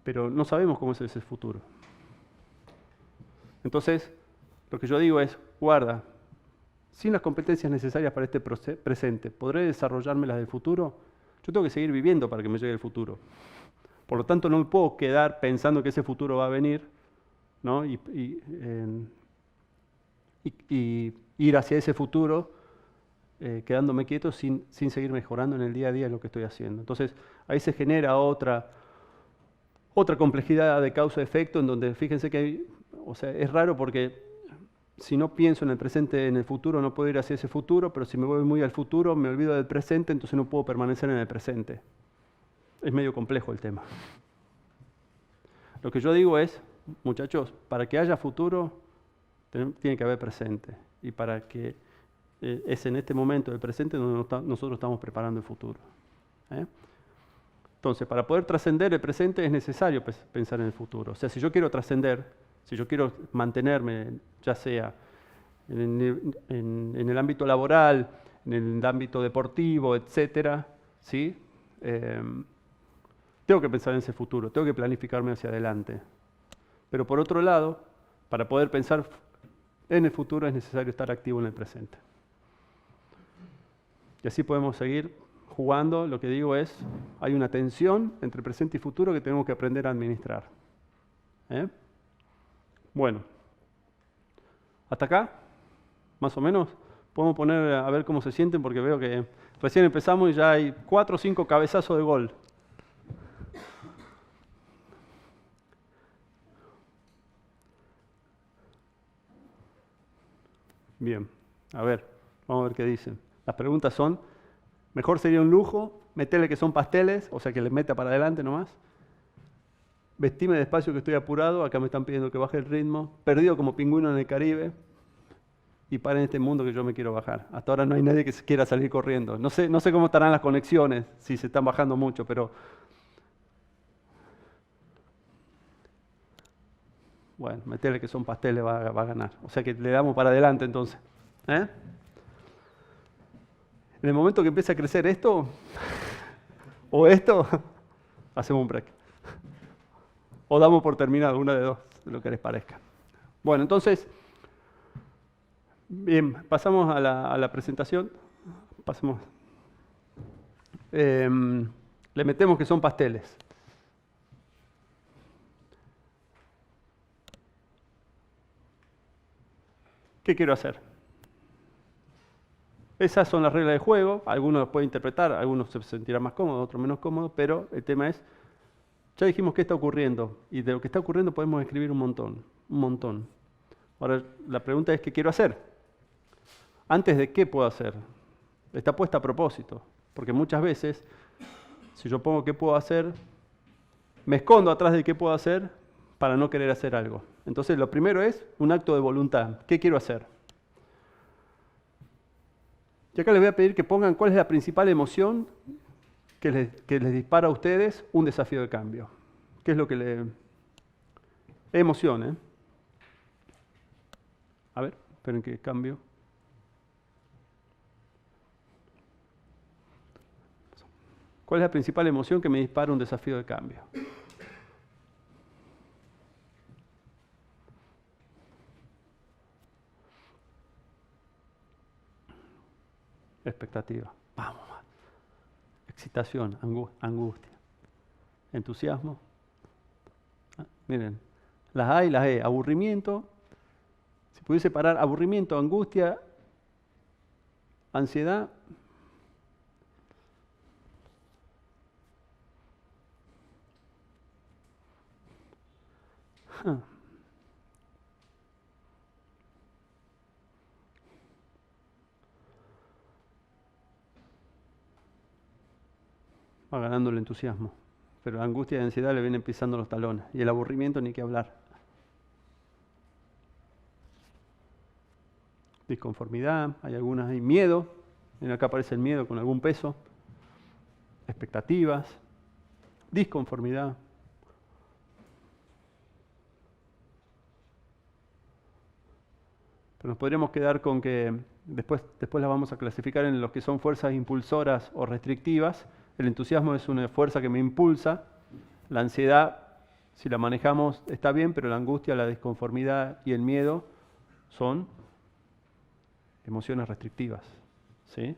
pero no sabemos cómo es ese futuro. Entonces, lo que yo digo es, guarda, sin las competencias necesarias para este presente, ¿podré desarrollarme las del futuro? Yo tengo que seguir viviendo para que me llegue el futuro. Por lo tanto, no me puedo quedar pensando que ese futuro va a venir, ¿no? y ir hacia ese futuro quedándome quieto sin seguir mejorando en el día a día en lo que estoy haciendo. Entonces, ahí se genera otra complejidad de causa-efecto en donde, fíjense que es raro porque si no pienso en el presente, en el futuro, no puedo ir hacia ese futuro, pero si me voy muy al futuro, me olvido del presente, entonces no puedo permanecer en el presente. Es medio complejo el tema. Lo que yo digo es, muchachos, para que haya futuro, tiene que haber presente. Y para que es en este momento del presente donde nosotros estamos preparando el futuro. Entonces, para poder trascender el presente es necesario pensar en el futuro. O sea, si yo quiero trascender, si yo quiero mantenerme, ya sea en el ámbito laboral, en el ámbito deportivo, etcétera, ¿sí? Tengo que pensar en ese futuro, tengo que planificarme hacia adelante. Pero por otro lado, para poder pensar en el futuro es necesario estar activo en el presente. Y así podemos seguir jugando. Lo que digo es, hay una tensión entre presente y futuro que tenemos que aprender a administrar. Bueno, hasta acá, más o menos, podemos poner a ver cómo se sienten porque veo que recién empezamos y ya hay 4 o 5 cabezazos de gol. Bien, a ver, vamos a ver qué dicen. Las preguntas son, mejor sería un lujo, meterle que son pasteles, o sea que le meta para adelante nomás. Vestime despacio que estoy apurado, acá me están pidiendo que baje el ritmo. Perdido como pingüino en el Caribe. Y paren este mundo que yo me quiero bajar. Hasta ahora no hay nadie que quiera salir corriendo. No sé cómo estarán las conexiones, si se están bajando mucho, pero... Bueno, meterle que son pasteles va a ganar. O sea que le damos para adelante entonces. En el momento que empiece a crecer esto, o esto, hacemos un break. O damos por terminado, una de dos, lo que les parezca. Bueno, entonces, bien, pasamos a la presentación. Pasemos. Le metemos que son pasteles. ¿Qué quiero hacer? Esas son las reglas de juego. Algunos las pueden interpretar, algunos se sentirán más cómodos, otros menos cómodos, pero el tema es, ya dijimos qué está ocurriendo, y de lo que está ocurriendo podemos escribir un montón. Ahora, la pregunta es, ¿qué quiero hacer? Antes de qué puedo hacer. Está puesta a propósito, porque muchas veces, si yo pongo qué puedo hacer, me escondo atrás de qué puedo hacer para no querer hacer algo. Entonces, lo primero es un acto de voluntad. ¿Qué quiero hacer? Y acá les voy a pedir que pongan cuál es la principal emoción que les dispara a ustedes un desafío de cambio. ¿Qué es lo que le... Emoción, ¿eh? A ver, esperen que cambio. ¿Cuál es la principal emoción que me dispara un desafío de cambio? Expectativa. Vamos. Excitación, angustia. Entusiasmo. Miren, las A y las E. Aburrimiento. Si pudiese parar aburrimiento, angustia, ansiedad. Va ganando el entusiasmo, pero la angustia y la ansiedad le vienen pisando los talones, y el aburrimiento ni qué hablar. Disconformidad, hay miedo, acá aparece el miedo con algún peso, expectativas, disconformidad. Pero nos podríamos quedar con que después las vamos a clasificar en los que son fuerzas impulsoras o restrictivas. El entusiasmo es una fuerza que me impulsa, la ansiedad, si la manejamos, está bien, pero la angustia, la disconformidad y el miedo son emociones restrictivas, ¿sí?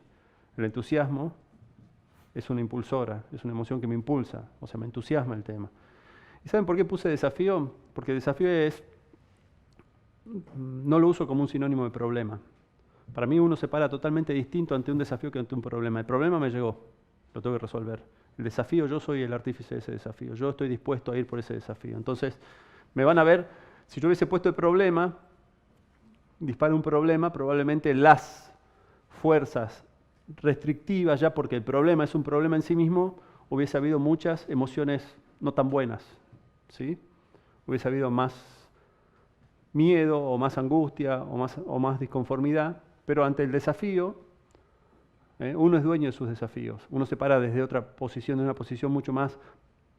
El entusiasmo es una impulsora, es una emoción que me impulsa, o sea, me entusiasma el tema. ¿Y saben por qué puse desafío? Porque desafío no lo uso como un sinónimo de problema. Para mí uno se para totalmente distinto ante un desafío que ante un problema. El problema me llegó, lo tengo que resolver. El desafío, yo soy el artífice de ese desafío, yo estoy dispuesto a ir por ese desafío. Entonces, me van a ver, si yo hubiese puesto el problema, dispara un problema, probablemente las fuerzas restrictivas, ya porque el problema es un problema en sí mismo, hubiese habido muchas emociones no tan buenas, ¿sí? Hubiese habido más miedo o más angustia o más disconformidad, pero ante el desafío, uno es dueño de sus desafíos, uno se para desde otra posición, de una posición mucho más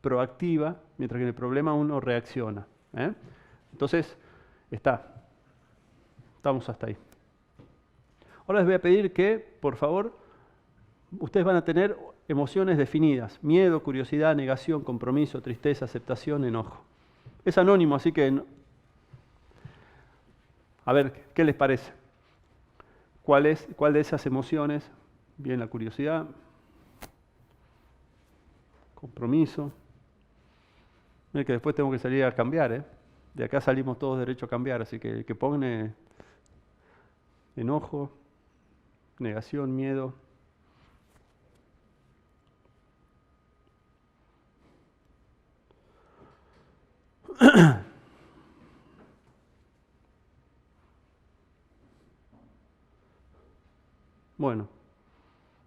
proactiva, mientras que en el problema uno reacciona. Entonces, estamos hasta ahí. Ahora les voy a pedir que, por favor, ustedes van a tener emociones definidas: miedo, curiosidad, negación, compromiso, tristeza, aceptación, enojo. Es anónimo, así que a ver, ¿qué les parece? ¿Cuál de esas emociones? Bien, la curiosidad, compromiso. Miren que después tengo que salir a cambiar, De acá salimos todos derecho a cambiar, así que el que pone enojo, negación, miedo. Bueno,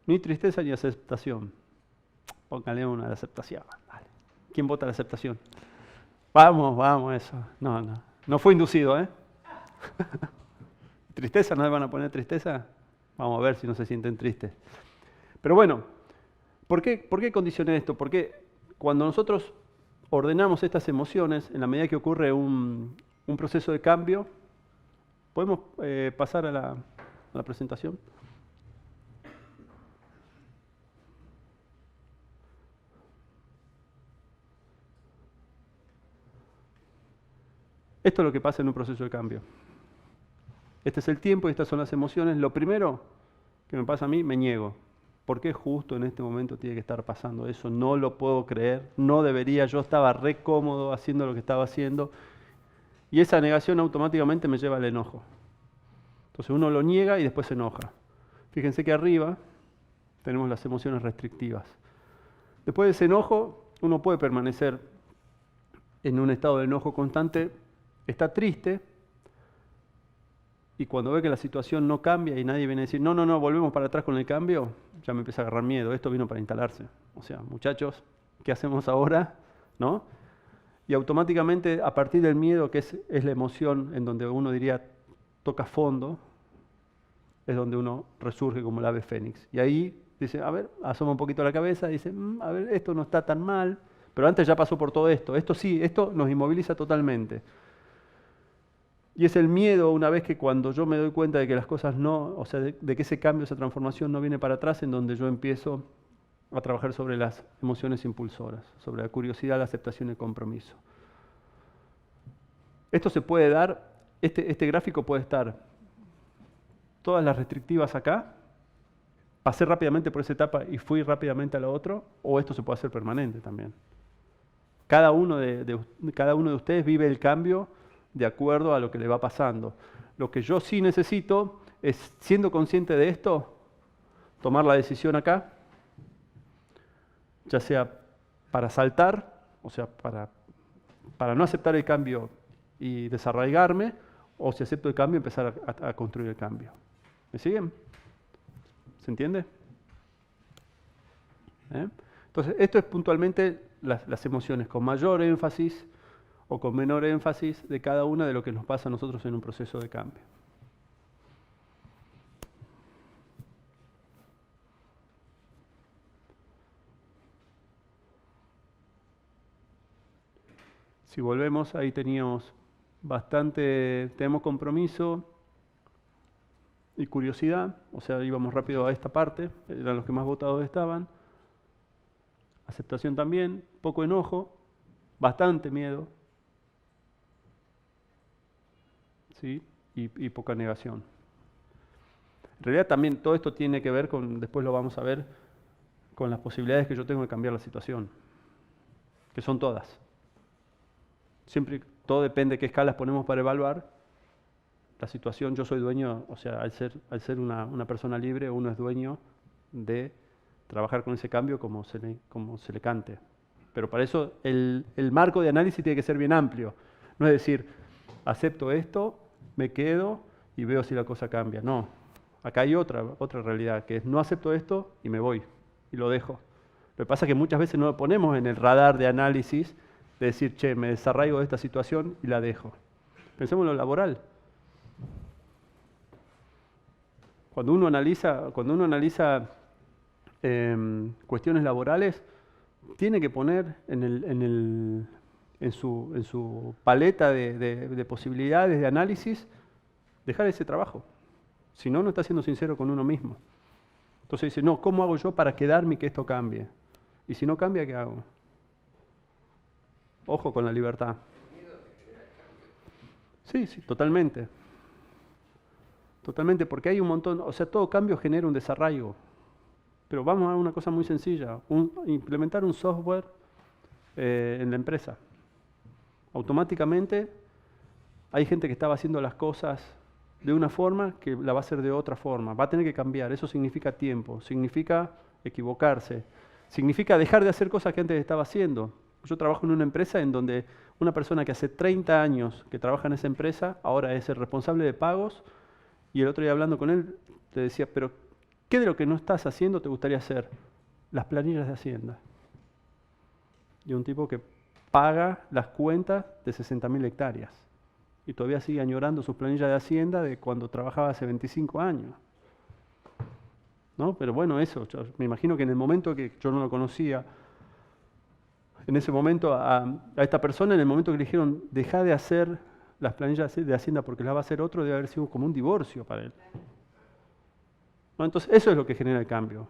ni tristeza ni aceptación. Póngale una de aceptación. Dale. ¿Quién vota la aceptación? Vamos, eso. No fue inducido, ¿Tristeza? ¿No le van a poner tristeza? Vamos a ver si no se sienten tristes. Pero bueno, ¿por qué condicioné esto? Porque cuando nosotros ordenamos estas emociones, en la medida que ocurre un proceso de cambio, ¿podemos pasar a la presentación? Esto es lo que pasa en un proceso de cambio. Este es el tiempo y estas son las emociones. Lo primero que me pasa a mí, me niego. ¿Por qué justo en este momento tiene que estar pasando eso? No lo puedo creer, no debería. Yo estaba re cómodo haciendo lo que estaba haciendo. Y esa negación automáticamente me lleva al enojo. Entonces uno lo niega y después se enoja. Fíjense que arriba tenemos las emociones restrictivas. Después de ese enojo, uno puede permanecer en un estado de enojo constante. Está triste y cuando ve que la situación no cambia y nadie viene a decir no, volvemos para atrás con el cambio, ya me empieza a agarrar miedo. Esto vino para instalarse. O sea, muchachos, ¿qué hacemos ahora? ¿No? Y automáticamente, a partir del miedo, que es la emoción en donde uno diría toca fondo, es donde uno resurge como el ave fénix. Y ahí dice, a ver, asoma un poquito la cabeza y dice, a ver, esto no está tan mal, pero antes ya pasó por todo esto. Esto sí, esto nos inmoviliza totalmente. Y es el miedo, una vez que cuando yo me doy cuenta de que las cosas no, o sea, de que ese cambio, esa transformación no viene para atrás, en donde yo empiezo a trabajar sobre las emociones impulsoras, sobre la curiosidad, la aceptación y el compromiso. Esto se puede dar, este gráfico puede estar todas las restrictivas acá, pasé rápidamente por esa etapa y fui rápidamente a lo otro, o esto se puede hacer permanente también. Cada uno de ustedes vive el cambio de acuerdo a lo que le va pasando. Lo que yo sí necesito es, siendo consciente de esto, tomar la decisión acá, ya sea para saltar, o sea, para no aceptar el cambio y desarraigarme, o si acepto el cambio, empezar a construir el cambio. ¿Me siguen? ¿Se entiende? Entonces, esto es puntualmente las emociones con mayor énfasis o con menor énfasis de cada una de lo que nos pasa a nosotros en un proceso de cambio. Si volvemos, ahí tenemos tenemos compromiso y curiosidad, o sea, íbamos rápido a esta parte, eran los que más votados estaban. Aceptación también, poco enojo, bastante miedo, ¿sí? Y poca negación. En realidad también todo esto tiene que ver con, después lo vamos a ver, con las posibilidades que yo tengo de cambiar la situación, que son todas. Siempre, todo depende de qué escalas ponemos para evaluar la situación. Yo soy dueño, o sea, al ser una persona libre, uno es dueño de trabajar con ese cambio como se le cante. Pero para eso el marco de análisis tiene que ser bien amplio. No es decir, acepto esto, me quedo y veo si la cosa cambia. No, acá hay otra realidad, que es no acepto esto y me voy y lo dejo. Lo que pasa es que muchas veces no lo ponemos en el radar de análisis de decir, che, me desarraigo de esta situación y la dejo. Pensemos en lo laboral. Cuando uno analiza cuestiones laborales, tiene que poner en su paleta de posibilidades de análisis, dejar ese trabajo. Si no, no está siendo sincero con uno mismo. Entonces dice, no, ¿cómo hago yo para quedarme y que esto cambie? Y si no cambia, ¿qué hago? Ojo con la libertad. Sí, totalmente. Totalmente, porque hay un montón, o sea, todo cambio genera un desarraigo. Pero vamos a una cosa muy sencilla, implementar un software en la empresa. Automáticamente hay gente que estaba haciendo las cosas de una forma que la va a hacer de otra forma. Va a tener que cambiar, eso significa tiempo, significa equivocarse, significa dejar de hacer cosas que antes estaba haciendo. Yo trabajo en una empresa en donde una persona que hace 30 años que trabaja en esa empresa, ahora es el responsable de pagos, y el otro día hablando con él, te decía, pero ¿qué de lo que no estás haciendo te gustaría hacer? Las planillas de Hacienda. Y un tipo que paga las cuentas de 60.000 hectáreas. Y todavía sigue añorando sus planillas de Hacienda de cuando trabajaba hace 25 años. ¿No? Pero bueno, eso, me imagino que en el momento que yo no lo conocía, en ese momento a esta persona, en el momento que le dijeron, deja de hacer las planillas de Hacienda porque las va a hacer otro, debe haber sido como un divorcio para él. ¿No? Entonces, eso es lo que genera el cambio.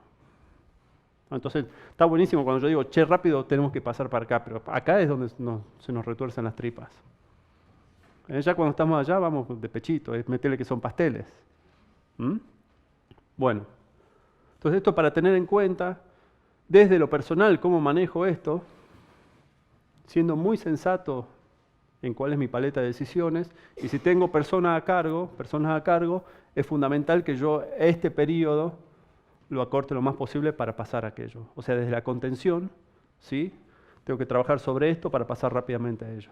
¿No? Entonces, está buenísimo cuando yo digo, che, rápido tenemos que pasar para acá, pero acá es donde se nos retuercen las tripas. Ya cuando estamos allá vamos de pechito, es meterle que son pasteles. Bueno, entonces esto para tener en cuenta, desde lo personal, cómo manejo esto, siendo muy sensato en cuál es mi paleta de decisiones, y si tengo personas a cargo, es fundamental que yo este periodo lo acorte lo más posible para pasar a aquello. O sea, desde la contención, ¿sí? Tengo que trabajar sobre esto para pasar rápidamente a ello.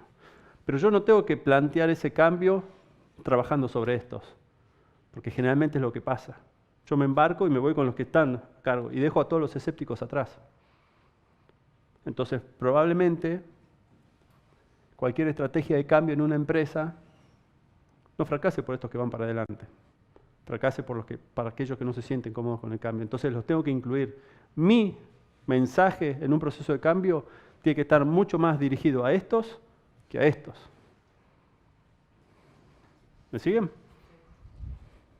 Pero yo no tengo que plantear ese cambio trabajando sobre estos, porque generalmente es lo que pasa. Yo me embarco y me voy con los que están a cargo y dejo a todos los escépticos atrás. Entonces, probablemente, cualquier estrategia de cambio en una empresa no fracase por estos que van para adelante. Fracase para aquellos que no se sienten cómodos con el cambio. Entonces, los tengo que incluir. Mi mensaje en un proceso de cambio tiene que estar mucho más dirigido a estos que a estos. ¿Me siguen?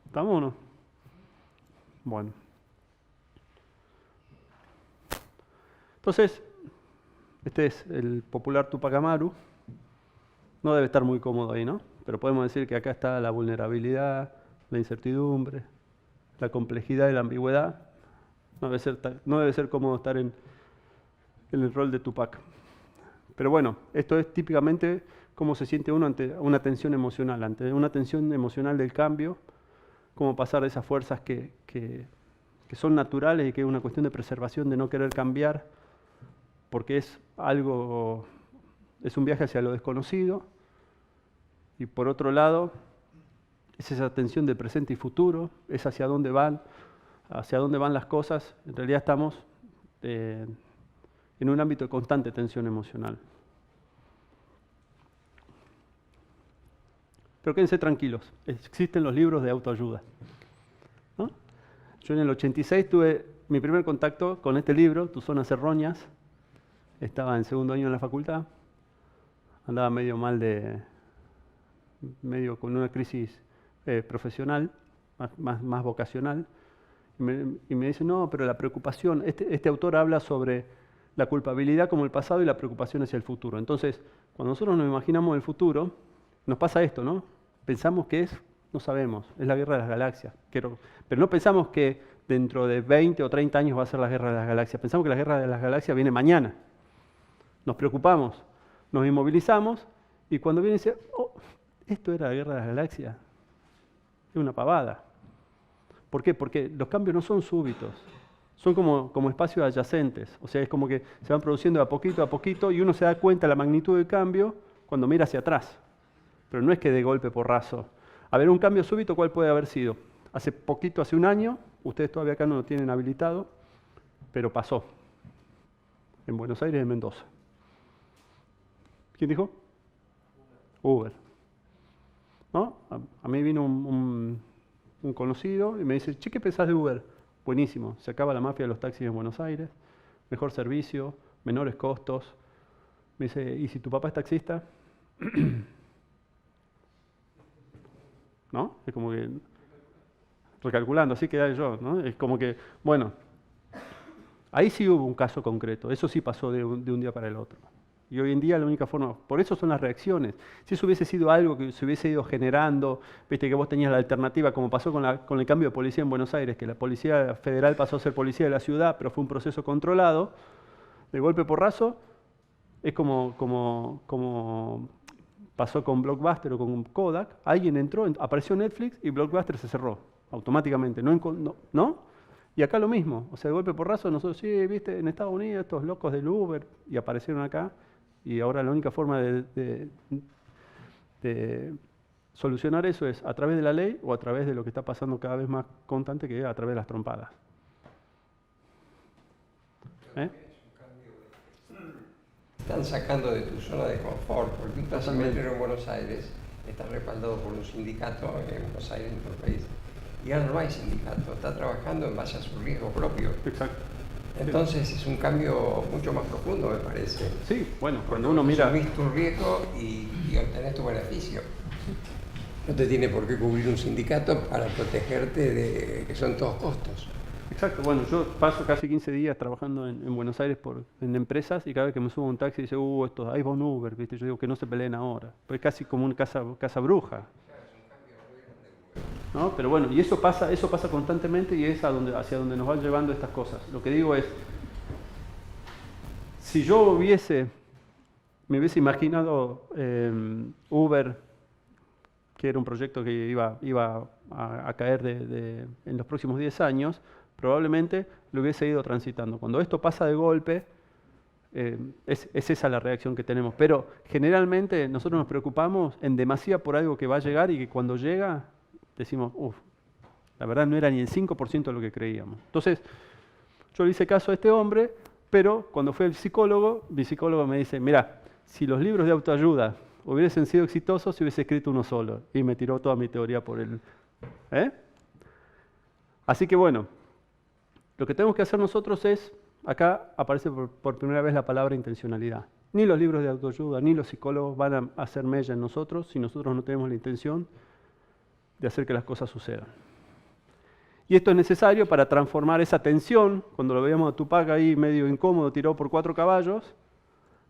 ¿Estamos o no? Bueno. Entonces, este es el popular Tupac Amaru. No debe estar muy cómodo ahí, ¿no? Pero podemos decir que acá está la vulnerabilidad, la incertidumbre, la complejidad y la ambigüedad. No debe ser cómodo estar en el rol de Tupac. Pero bueno, esto es típicamente cómo se siente uno ante una tensión emocional, del cambio, cómo pasar de esas fuerzas que son naturales y que es una cuestión de preservación, de no querer cambiar, porque es un viaje hacia lo desconocido, Y por otro lado, es esa tensión de presente y futuro, es hacia dónde van las cosas. En realidad estamos en un ámbito de constante tensión emocional. Pero quédense tranquilos, existen los libros de autoayuda, ¿no? Yo en el 86 tuve mi primer contacto con este libro, Tus zonas erróneas. Estaba en segundo año en la facultad, andaba medio con una crisis profesional, más vocacional, y me dice, no, pero la preocupación, este autor habla sobre la culpabilidad como el pasado y la preocupación hacia el futuro. Entonces, cuando nosotros nos imaginamos el futuro, nos pasa esto, ¿no? Pensamos que no sabemos, es la guerra de las galaxias, pero no pensamos que dentro de 20 o 30 años va a ser la guerra de las galaxias, pensamos que la guerra de las galaxias viene mañana. Nos preocupamos, nos inmovilizamos, y cuando viene y dice, oh, esto era la guerra de las galaxias, es una pavada. ¿Por qué? Porque los cambios no son súbitos, son como espacios adyacentes, o sea, es como que se van produciendo de a poquito, y uno se da cuenta de la magnitud del cambio cuando mira hacia atrás. Pero no es que de golpe porrazo. A ver, un cambio súbito, ¿cuál puede haber sido? Hace poquito, hace un año, ustedes todavía acá no lo tienen habilitado, pero pasó. En Buenos Aires y en Mendoza. ¿Quién dijo? Uber. ¿No? A mí vino un conocido y me dice, che, ¿qué pensás de Uber? Buenísimo, se acaba la mafia de los taxis en Buenos Aires, mejor servicio, menores costos. Me dice, ¿y si tu papá es taxista? ¿No? Es como que, recalculando, así queda yo, ¿no? Es como que, bueno, ahí sí hubo un caso concreto, eso sí pasó de un día para el otro. Y hoy en día la única forma, por eso son las reacciones. Si eso hubiese sido algo que se hubiese ido generando, viste que vos tenías la alternativa, como pasó con el cambio de policía en Buenos Aires, que la policía federal pasó a ser policía de la ciudad, pero fue un proceso controlado, de golpe porrazo, es como pasó con Blockbuster o con Kodak, alguien entró, apareció Netflix y Blockbuster se cerró automáticamente, ¿no? Y acá lo mismo, o sea, de golpe porrazo, nosotros sí, viste, en Estados Unidos estos locos del Uber, y aparecieron acá, y ahora la única forma de solucionar eso es a través de la ley o a través de lo que está pasando cada vez más constante, que es a través de las trompadas. Están sacando de tu zona de confort, porque tú estás en Buenos Aires, estás respaldado por un sindicato en Buenos Aires, en tu país, y ahora no hay sindicato, está trabajando en base a su riesgo propio. Exacto. Entonces es un cambio mucho más profundo, me parece. Sí, bueno, cuando uno mira... Asumís tu riesgo y obtenés tu beneficio. No te tiene por qué cubrir un sindicato para protegerte de que son todos costos. Exacto, bueno, yo paso casi 15 días trabajando en Buenos Aires en empresas, y cada vez que me subo a un taxi dice, ahí va un Uber, ¿viste? Yo digo que no se peleen ahora, pues es casi como una casa bruja. ¿No? Pero bueno, y eso pasa constantemente, y es hacia donde nos van llevando estas cosas. Lo que digo es, si yo me hubiese imaginado Uber, que era un proyecto que iba a caer en los próximos 10 años, probablemente lo hubiese ido transitando. Cuando esto pasa de golpe, es esa la reacción que tenemos. Pero generalmente nosotros nos preocupamos en demasía por algo que va a llegar, y que cuando llega decimos, la verdad no era ni el 5% de lo que creíamos. Entonces, yo le hice caso a este hombre, pero cuando fue el psicólogo, mi psicólogo me dice, mira, si los libros de autoayuda hubiesen sido exitosos, se hubiese escrito uno solo. Y me tiró toda mi teoría por él. Así que bueno, lo que tenemos que hacer nosotros es, acá aparece por primera vez la palabra intencionalidad. Ni los libros de autoayuda, ni los psicólogos van a hacer mella en nosotros si nosotros no tenemos la intención de hacer que las cosas sucedan. Y esto es necesario para transformar esa tensión, cuando lo veíamos a Tupac ahí medio incómodo, tirado por 4 caballos,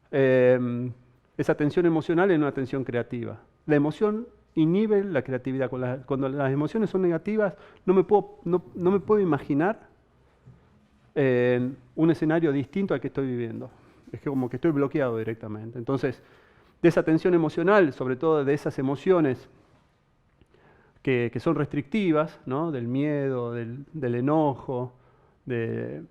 esa tensión emocional en una tensión creativa. La emoción inhibe la creatividad. Cuando las emociones son negativas, no me puedo imaginar un escenario distinto al que estoy viviendo. Es como que estoy bloqueado directamente. Entonces, de esa tensión emocional, sobre todo de esas emociones que son restrictivas, ¿no? Del miedo, del enojo, del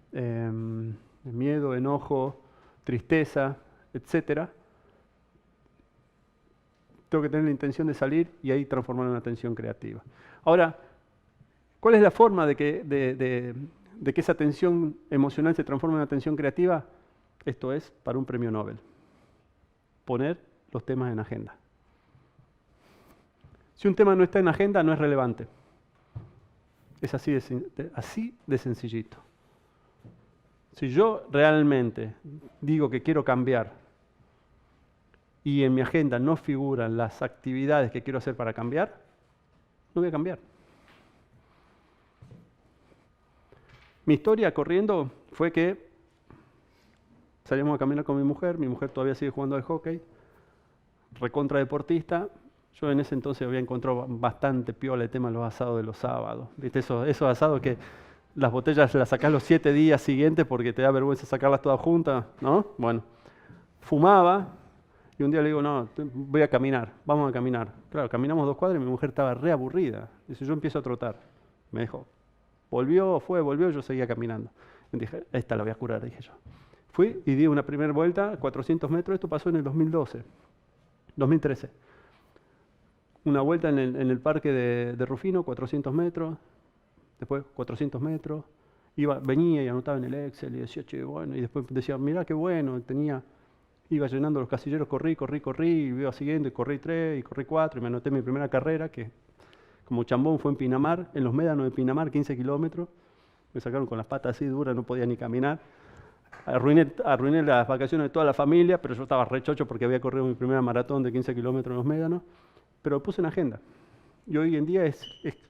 miedo, enojo, tristeza, etc. tengo que tener la intención de salir y ahí transformar en una tensión creativa. Ahora, ¿cuál es la forma de que esa tensión emocional se transforme en una tensión creativa? Esto es para un premio Nobel. Poner los temas en agenda. Si un tema no está en agenda, no es relevante. Es así de sencillito. Si yo realmente digo que quiero cambiar y en mi agenda no figuran las actividades que quiero hacer para cambiar, no voy a cambiar. Mi historia corriendo fue que salimos a caminar con mi mujer todavía sigue jugando al hockey, recontra deportista. Yo en ese entonces había encontrado bastante piola el tema de los asados de los sábados. ¿Viste? Esos asados que las botellas las sacás los 7 días siguientes porque te da vergüenza sacarlas todas juntas, ¿no? Bueno, fumaba y un día le digo, no, voy a caminar, vamos a caminar. Claro, caminamos 2 cuadras y mi mujer estaba re aburrida. Dice, yo empiezo a trotar. Me dejó. Volvió, yo seguía caminando. Y dije, esta la voy a curar, dije yo. Fui y di una primera vuelta, 400 metros, esto pasó en el 2013. Una vuelta en el parque de Rufino, 400 metros, después 400 metros, venía y anotaba en el Excel y decía, che, bueno, y después decía, mirá qué bueno, iba llenando los casilleros, corrí, y iba siguiendo, y corrí 3, y corrí 4, y me anoté mi primera carrera, que como chambón fue en Pinamar, en los médanos de Pinamar, 15 kilómetros, me sacaron con las patas así duras, no podía ni caminar. Arruiné las vacaciones de toda la familia, pero yo estaba rechocho porque había corrido mi primera maratón de 15 kilómetros en los médanos, pero lo puse en agenda. Y hoy en día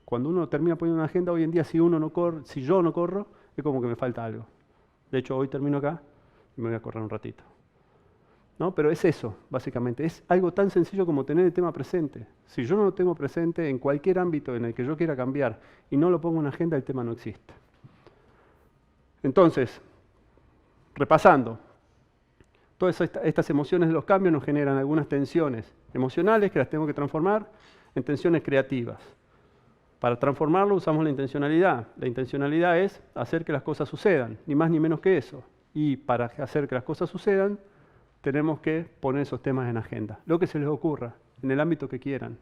cuando uno termina poniendo una agenda, hoy en día si yo no corro, es como que me falta algo. De hecho, hoy termino acá y me voy a correr un ratito. ¿No? Pero es eso, básicamente. Es algo tan sencillo como tener el tema presente. Si yo no lo tengo presente en cualquier ámbito en el que yo quiera cambiar y no lo pongo en agenda, el tema no existe. Entonces, repasando, todas estas emociones de los cambios nos generan algunas tensiones emocionales que las tengo que transformar en tensiones creativas. Para transformarlo usamos la intencionalidad. La intencionalidad es hacer que las cosas sucedan, ni más ni menos que eso. Y para hacer que las cosas sucedan, tenemos que poner esos temas en agenda. Lo que se les ocurra, en el ámbito que quieran.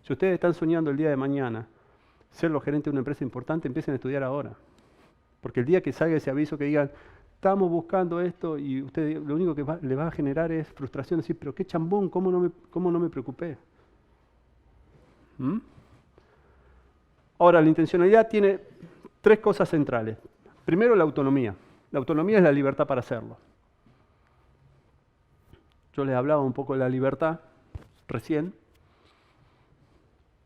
Si ustedes están soñando el día de mañana ser los gerentes de una empresa importante, empiecen a estudiar ahora. Porque el día que salga ese aviso que digan, estamos buscando esto, y usted lo único que le va a generar es frustración, decir, pero qué chambón, ¿cómo no me preocupé? Ahora, la intencionalidad tiene 3 cosas centrales. Primero, la autonomía. La autonomía es la libertad para hacerlo. Yo les hablaba un poco de la libertad recién.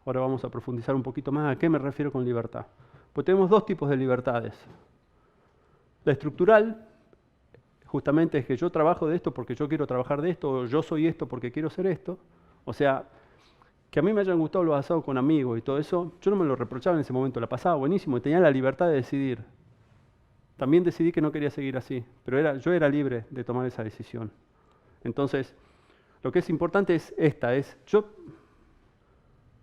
Ahora vamos a profundizar un poquito más a qué me refiero con libertad. Pues tenemos 2 tipos de libertades. La estructural, justamente es que yo trabajo de esto porque yo quiero trabajar de esto, o yo soy esto porque quiero ser esto. O sea, que a mí me hayan gustado los asados con amigos y todo eso, yo no me lo reprochaba en ese momento, la pasaba buenísimo y tenía la libertad de decidir. También decidí que no quería seguir así, pero yo era libre de tomar esa decisión. Entonces, lo que es importante es yo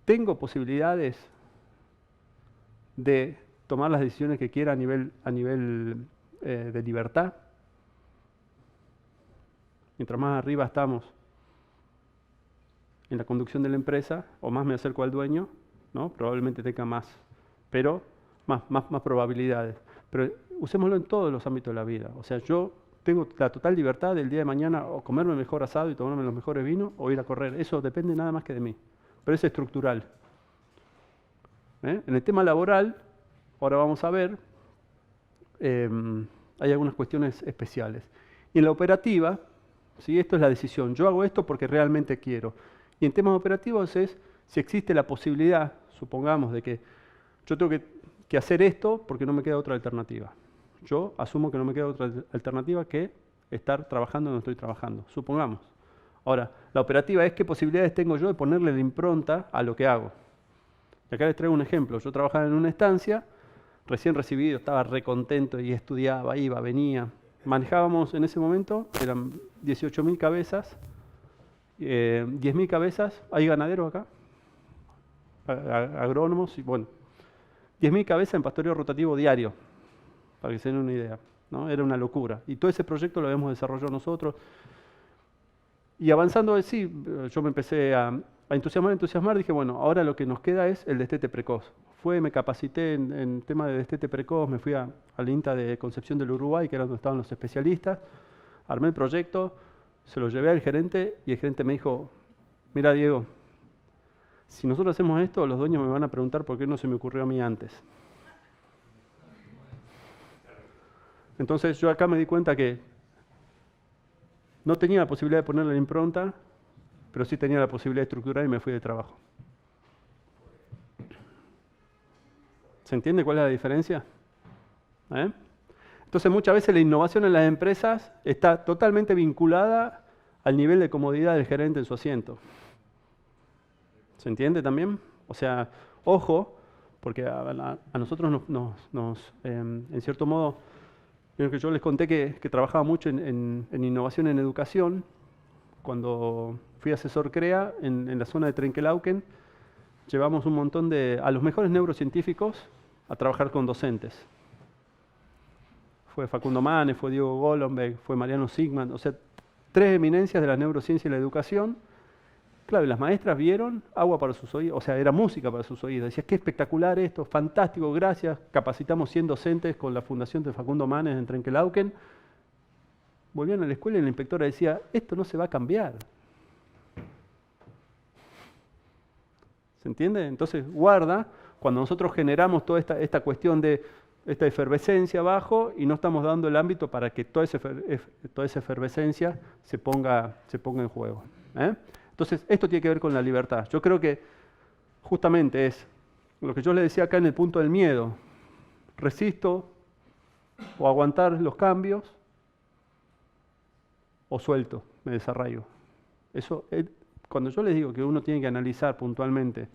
tengo posibilidades de tomar las decisiones que quiera a nivel de libertad. Mientras más arriba estamos en la conducción de la empresa, o más me acerco al dueño, ¿no? Probablemente tenga más probabilidades. Pero usémoslo en todos los ámbitos de la vida. O sea, yo tengo la total libertad del día de mañana o comerme el mejor asado y tomarme los mejores vinos o ir a correr. Eso depende nada más que de mí. Pero es estructural. En el tema laboral, ahora vamos a ver, hay algunas cuestiones especiales. Y en la operativa, ¿sí? Esto es la decisión. Yo hago esto porque realmente quiero. Y en temas operativos es si existe la posibilidad, supongamos, de que yo tengo que hacer esto porque no me queda otra alternativa. Yo asumo que no me queda otra alternativa que estar trabajando donde estoy trabajando, supongamos. Ahora, la operativa es qué posibilidades tengo yo de ponerle la impronta a lo que hago. Y acá les traigo un ejemplo. Yo trabajaba en una estancia, recién recibido, estaba recontento y estudiaba, iba, venía. Manejábamos en ese momento, eran 18.000 cabezas, 10.000 cabezas. ¿Hay ganaderos acá? Agrónomos, y bueno, 10.000 cabezas en pastoreo rotativo diario, para que se den una idea, ¿no? Era una locura. Y todo ese proyecto lo habíamos desarrollado nosotros. Y avanzando, sí, yo me empecé a a entusiasmar, dije, bueno, ahora lo que nos queda es el destete precoz. Me capacité en tema de destete precoz, me fui al INTA de Concepción del Uruguay, que era donde estaban los especialistas, armé el proyecto, se lo llevé al gerente y el gerente me dijo, mira Diego, si nosotros hacemos esto, los dueños me van a preguntar por qué no se me ocurrió a mí antes. Entonces yo acá me di cuenta que no tenía la posibilidad de ponerle la impronta, pero sí tenía la posibilidad de estructurar y me fui de trabajo. ¿Se entiende cuál es la diferencia? Entonces muchas veces la innovación en las empresas está totalmente vinculada al nivel de comodidad del gerente en su asiento. ¿Se entiende también? O sea, ojo, porque a nosotros en cierto modo, que yo les conté que trabajaba mucho en innovación en educación. Cuando fui asesor CREA en la zona de Trenquelauquen, llevamos un montón a los mejores neurocientíficos a trabajar con docentes. Fue Facundo Manes, fue Diego Golombek, fue Mariano Sigman, o sea, 3 eminencias de la neurociencia y la educación. Claro, y las maestras vieron agua para sus oídos, o sea, era música para sus oídos. Decían, qué espectacular esto, fantástico, gracias. Capacitamos 100 docentes con la fundación de Facundo Manes en Trenquelauquen. Volvían a la escuela y la inspectora decía, esto no se va a cambiar. ¿Se entiende? Entonces, guarda, cuando nosotros generamos toda esta cuestión de esta efervescencia abajo y no estamos dando el ámbito para que toda esa efervescencia se ponga en juego. Entonces, esto tiene que ver con la libertad. Yo creo que justamente es lo que yo le decía acá en el punto del miedo. Resisto o aguantar los cambios o suelto, me desarraigo. Eso, cuando yo les digo que uno tiene que analizar puntualmente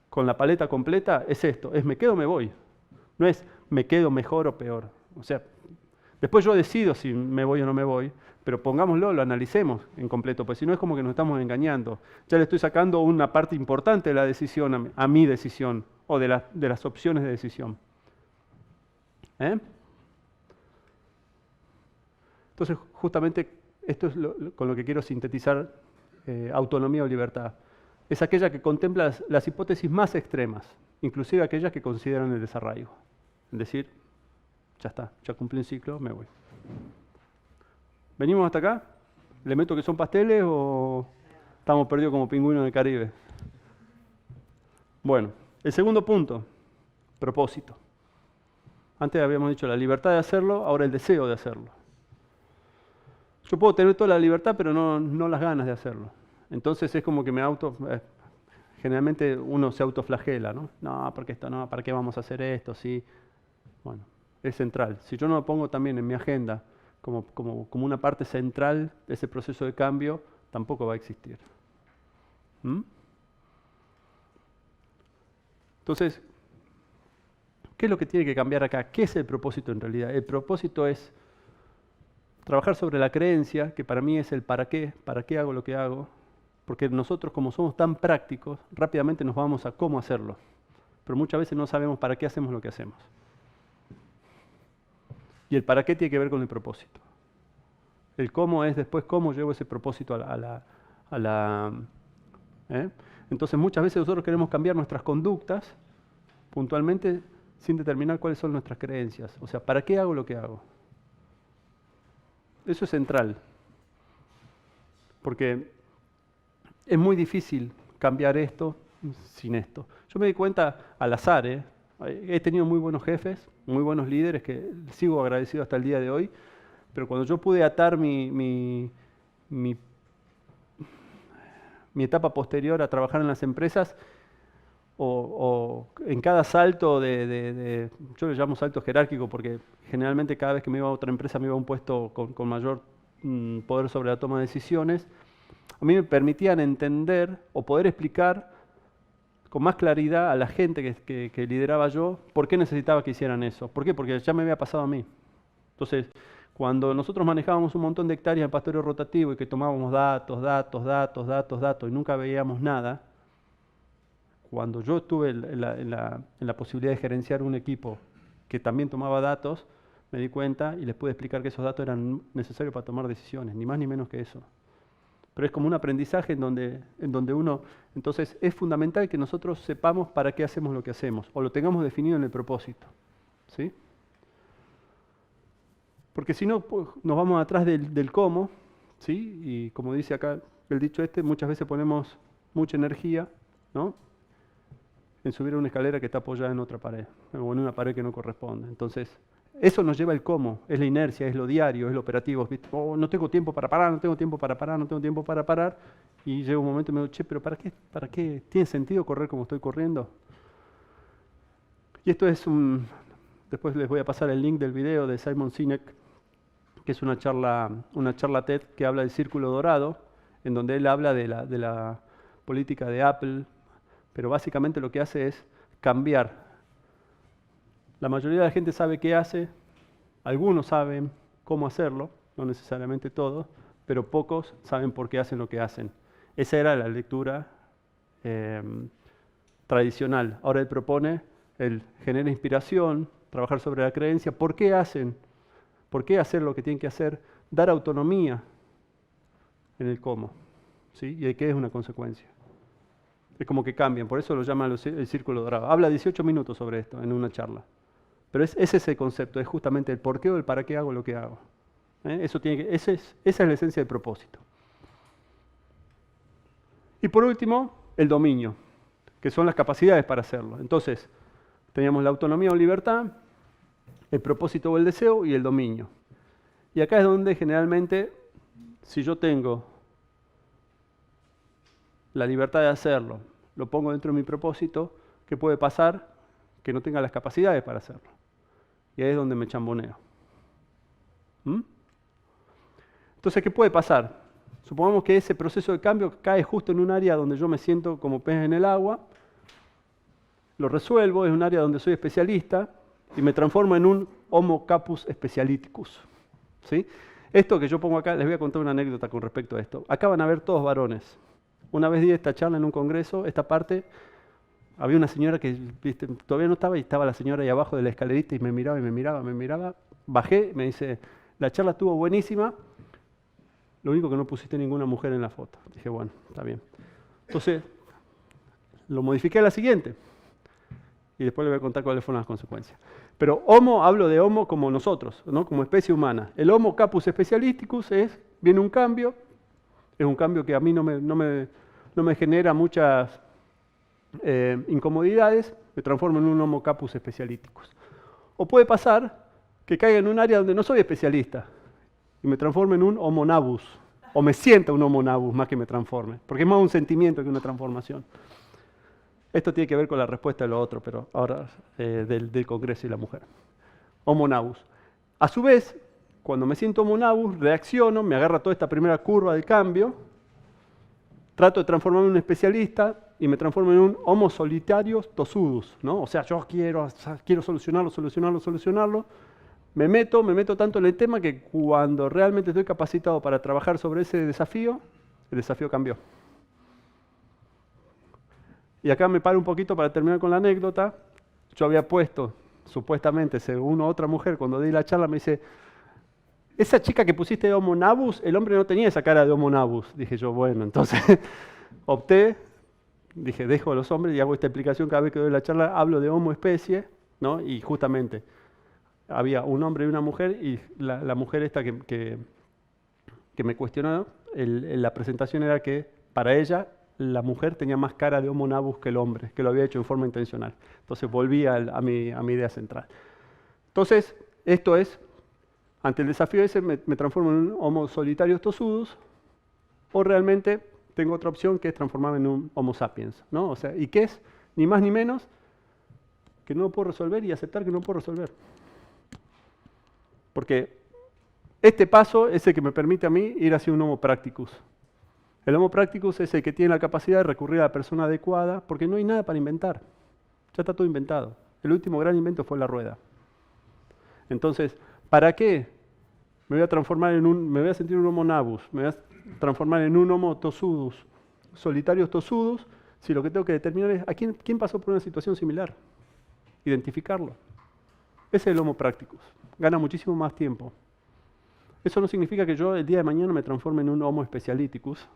con la paleta completa, es esto, es me quedo o me voy. No es me quedo mejor o peor. O sea, después yo decido si me voy o no me voy, pero pongámoslo, lo analicemos en completo, pues si no es como que nos estamos engañando. Ya le estoy sacando una parte importante de la decisión a mi decisión o de las opciones de decisión. Entonces, justamente esto es con lo que quiero sintetizar autonomía o libertad. Es aquella que contempla las hipótesis más extremas, inclusive aquellas que consideran el desarraigo. Es decir, ya está, ya cumplí un ciclo, me voy. ¿Venimos hasta acá? ¿Le meto que son pasteles o estamos perdidos como pingüinos del Caribe? Bueno, el segundo punto, propósito. Antes habíamos dicho la libertad de hacerlo, ahora el deseo de hacerlo. Yo puedo tener toda la libertad, pero no las ganas de hacerlo. Entonces es como que generalmente uno se autoflagela, ¿no? No, porque esto no, ¿para qué vamos a hacer esto? Sí. Bueno, es central. Si yo no lo pongo también en mi agenda como una parte central de ese proceso de cambio, tampoco va a existir. Entonces, ¿qué es lo que tiene que cambiar acá? ¿Qué es el propósito en realidad? El propósito es trabajar sobre la creencia, que para mí es el para qué hago lo que hago, porque nosotros como somos tan prácticos, rápidamente nos vamos a cómo hacerlo, pero muchas veces no sabemos para qué hacemos lo que hacemos. Y el para qué tiene que ver con el propósito. El cómo es después cómo llevo ese propósito Entonces muchas veces nosotros queremos cambiar nuestras conductas puntualmente sin determinar cuáles son nuestras creencias. O sea, ¿para qué hago lo que hago? Eso es central. Porque es muy difícil cambiar esto sin esto. Yo me di cuenta al azar, he tenido muy buenos jefes, muy buenos líderes que sigo agradecido hasta el día de hoy, pero cuando yo pude atar mi etapa posterior a trabajar en las empresas, o en cada salto yo le llamo salto jerárquico porque generalmente cada vez que me iba a otra empresa me iba a un puesto con mayor poder sobre la toma de decisiones, a mí me permitían entender o poder explicar con más claridad a la gente que lideraba yo por qué necesitaba que hicieran eso. ¿Por qué? Porque ya me había pasado a mí. Entonces, cuando nosotros manejábamos un montón de hectáreas en pastoreo rotativo y que tomábamos datos y nunca veíamos nada, cuando yo estuve en la posibilidad de gerenciar un equipo que también tomaba datos, me di cuenta y les pude explicar que esos datos eran necesarios para tomar decisiones, ni más ni menos que eso. pero es como un aprendizaje en donde uno... Entonces es fundamental que nosotros sepamos para qué hacemos lo que hacemos, o lo tengamos definido en el propósito. ¿Sí? Porque si no, pues, nos vamos atrás del cómo, ¿sí? Y como dice acá el dicho muchas veces ponemos mucha energía, ¿no?, en subir a una escalera que está apoyada en otra pared, o en una pared que no corresponde. Entonces, eso nos lleva al cómo, es la inercia, es lo diario, es lo operativo. ¿Viste? Oh, no tengo tiempo para parar, no tengo tiempo para parar, no tengo tiempo para parar. Y llega un momento y me digo, che, pero ¿para qué? ¿Tiene sentido correr como estoy corriendo? Y esto es después les voy a pasar el link del video de Simon Sinek, que es una charla TED que habla del círculo dorado, en donde él habla de la política de Apple, pero básicamente lo que hace es cambiar. La mayoría de la gente sabe qué hace, algunos saben cómo hacerlo, no necesariamente todos, pero pocos saben por qué hacen lo que hacen. Esa era la lectura tradicional. Ahora él propone el generar inspiración, trabajar sobre la creencia, ¿por qué hacen? ¿Por qué hacer lo que tienen que hacer? Dar autonomía en el cómo, ¿sí? Y el qué es una consecuencia. Es como que cambian, por eso lo llaman el círculo dorado. Habla 18 minutos sobre esto en una charla. Pero ese es el concepto, es justamente el por qué o el para qué hago lo que hago. Esa es la esencia del propósito. Y por último, el dominio, que son las capacidades para hacerlo. Entonces, teníamos la autonomía o libertad, el propósito o el deseo y el dominio. Y acá es donde generalmente, si yo tengo la libertad de hacerlo, lo pongo dentro de mi propósito, ¿qué puede pasar? Que no tenga las capacidades para hacerlo. Y ahí es donde me chamboneo. Entonces, ¿qué puede pasar? Supongamos que ese proceso de cambio cae justo en un área donde yo me siento como pez en el agua, lo resuelvo, es un área donde soy especialista y me transformo en un Homo capus specialiticus. ¿Sí? Esto que yo pongo acá, les voy a contar una anécdota con respecto a esto. Acá van a ver todos varones. Una vez di esta charla en un congreso, esta parte, había una señora que todavía no estaba y estaba la señora ahí abajo de la escalerita y me miraba. Bajé, me dice, la charla estuvo buenísima, lo único que no pusiste ninguna mujer en la foto. Dije, bueno, está bien. Entonces, lo modifiqué a la siguiente y después le voy a contar cuáles fueron las consecuencias. Pero Homo, hablo de Homo como nosotros, ¿no? Como especie humana. El Homo capus specialiticus viene un cambio, es un cambio que a mí no me genera muchas incomodidades, me transformo en un Homo capus specialiticus. O puede pasar que caiga en un área donde no soy especialista y me transforme en un Homo nabus, o me sienta un Homo nabus más que me transforme, porque es más un sentimiento que una transformación. Esto tiene que ver con la respuesta de lo otro, pero ahora del Congreso y la mujer. Homo nabus. A su vez, cuando me siento Homo nabus, reacciono, me agarra toda esta primera curva del cambio, trato de transformarme en un especialista y me transformo en un Homo solitarius tossudus, ¿no? O sea, yo quiero solucionarlo. Me meto tanto en el tema que cuando realmente estoy capacitado para trabajar sobre ese desafío, el desafío cambió. Y acá me paro un poquito para terminar con la anécdota. Yo había puesto, supuestamente, según otra mujer, cuando di la charla, me dice, esa chica que pusiste de Homo nabus, el hombre no tenía esa cara de Homo nabus. Dije yo, bueno, entonces opté, dije, dejo a los hombres y hago esta explicación cada vez que doy la charla, hablo de Homo especie, ¿no? Y justamente había un hombre y una mujer, y la mujer esta que me cuestionó, la presentación era que para ella la mujer tenía más cara de Homo nabus que el hombre, que lo había hecho en forma intencional. Entonces volví a mi idea central. Entonces, esto es, ante el desafío ese me transformo en un Homo solitarius tossudus, o realmente tengo otra opción que es transformarme en un Homo sapiens, ¿no? O sea, ¿y qué es? Ni más ni menos que no lo puedo resolver y aceptar que no puedo resolver. Porque este paso es el que me permite a mí ir hacia un Homo practicus. El Homo practicus es el que tiene la capacidad de recurrir a la persona adecuada, porque no hay nada para inventar. Ya está todo inventado. El último gran invento fue la rueda. Entonces, ¿para qué? Me voy a sentir un Homo nabus, me voy a transformar en un Homo tossudus, solitarios tossudus, si lo que tengo que determinar es quién pasó por una situación similar. Identificarlo. Ese es el Homo practicus. Gana muchísimo más tiempo. Eso no significa que yo el día de mañana me transforme en un Homo specialiticus,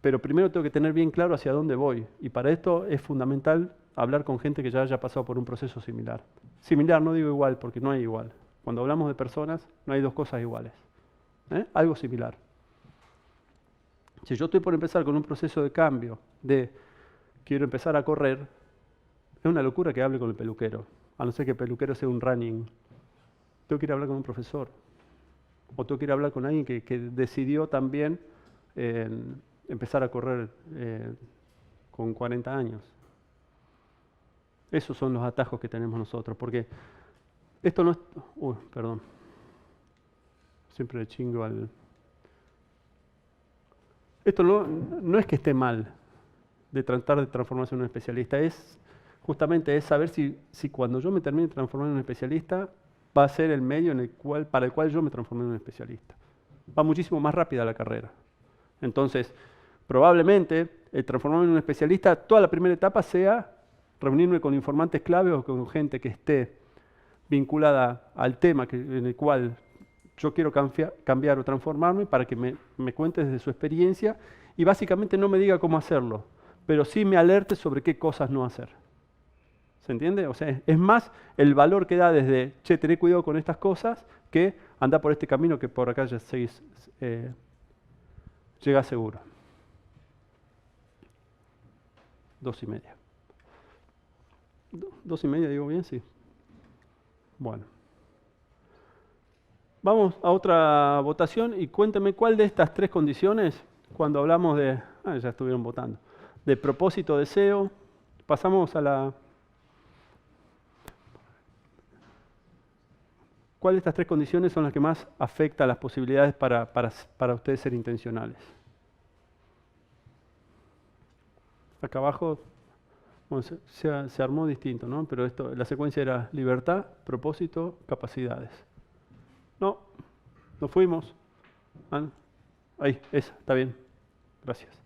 pero primero tengo que tener bien claro hacia dónde voy. Y para esto es fundamental hablar con gente que ya haya pasado por un proceso similar. Similar, no digo igual, porque no hay igual. Cuando hablamos de personas, no hay dos cosas iguales. Algo similar. Si yo estoy por empezar con un proceso de cambio, de quiero empezar a correr, es una locura que hable con el peluquero, a no ser que el peluquero sea un running. Tengo que ir a hablar con un profesor, o tengo que ir a hablar con alguien que decidió también empezar a correr con 40 años. Esos son los atajos que tenemos nosotros, porque esto no es... perdón. Siempre le chingo al... Esto no es que esté mal de tratar de transformarse en un especialista, es justamente saber si cuando yo me termine de transformar en un especialista va a ser el medio para el cual yo me transformé en un especialista. Va muchísimo más rápida la carrera. Entonces, probablemente el transformarme en un especialista, toda la primera etapa sea reunirme con informantes clave o con gente que esté vinculada al tema en el cual yo quiero cambiar o transformarme, para que me cuente desde su experiencia y básicamente no me diga cómo hacerlo, pero sí me alerte sobre qué cosas no hacer. ¿Se entiende? O sea, es más el valor que da desde, che, tené cuidado con estas cosas, que anda por este camino que por acá ya llega seguro. 2:30. 2:30, digo bien, sí. Bueno. Vamos a otra votación y cuénteme cuál de estas tres condiciones, cuando hablamos de, ya estuvieron votando, de propósito, deseo, pasamos a la... ¿Cuál de estas tres condiciones son las que más afecta las posibilidades para ustedes ser intencionales? Acá abajo, bueno, se armó distinto, ¿no? Pero la secuencia era libertad, propósito, capacidades. No, nos fuimos. Ahí, esa, está bien. Gracias.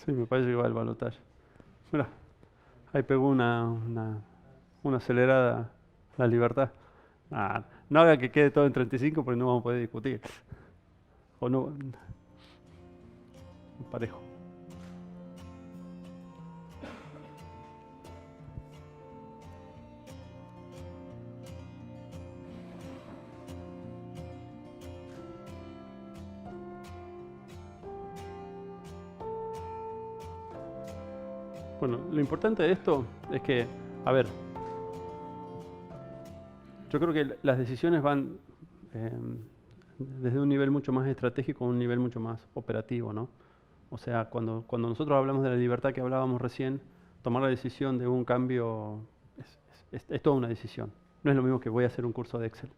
Sí, me parece que va el balotaje. Mira, ahí pegó una acelerada la libertad. No haga que quede todo en 35 porque no vamos a poder discutir. O no. Parejo. Bueno, lo importante de esto es que, a ver, yo creo que las decisiones van desde un nivel mucho más estratégico a un nivel mucho más operativo, ¿no? O sea, cuando nosotros hablamos de la libertad que hablábamos recién, tomar la decisión de un cambio es toda una decisión. No es lo mismo que voy a hacer un curso de Excel,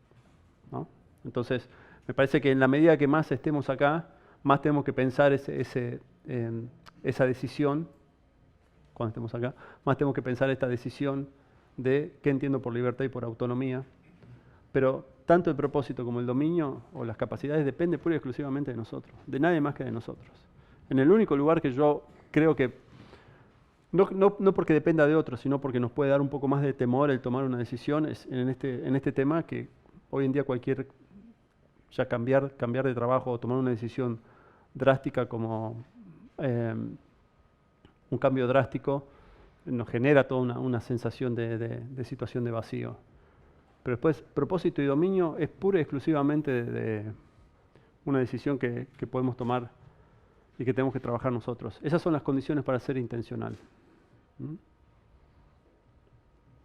¿no? Entonces, me parece que en la medida que más estemos acá, más tenemos que pensar esa decisión. Cuando estemos acá, más tenemos que pensar esta decisión de qué entiendo por libertad y por autonomía. Pero tanto el propósito como el dominio o las capacidades depende pura y exclusivamente de nosotros, de nadie más que de nosotros. En el único lugar que yo creo que, no porque dependa de otros, sino porque nos puede dar un poco más de temor el tomar una decisión, es en este tema que hoy en día ya cambiar de trabajo o tomar una decisión drástica como... un cambio drástico nos genera toda una sensación de situación de vacío. Pero después, propósito y dominio es pura y exclusivamente de una decisión que podemos tomar y que tenemos que trabajar nosotros. Esas son las condiciones para ser intencional.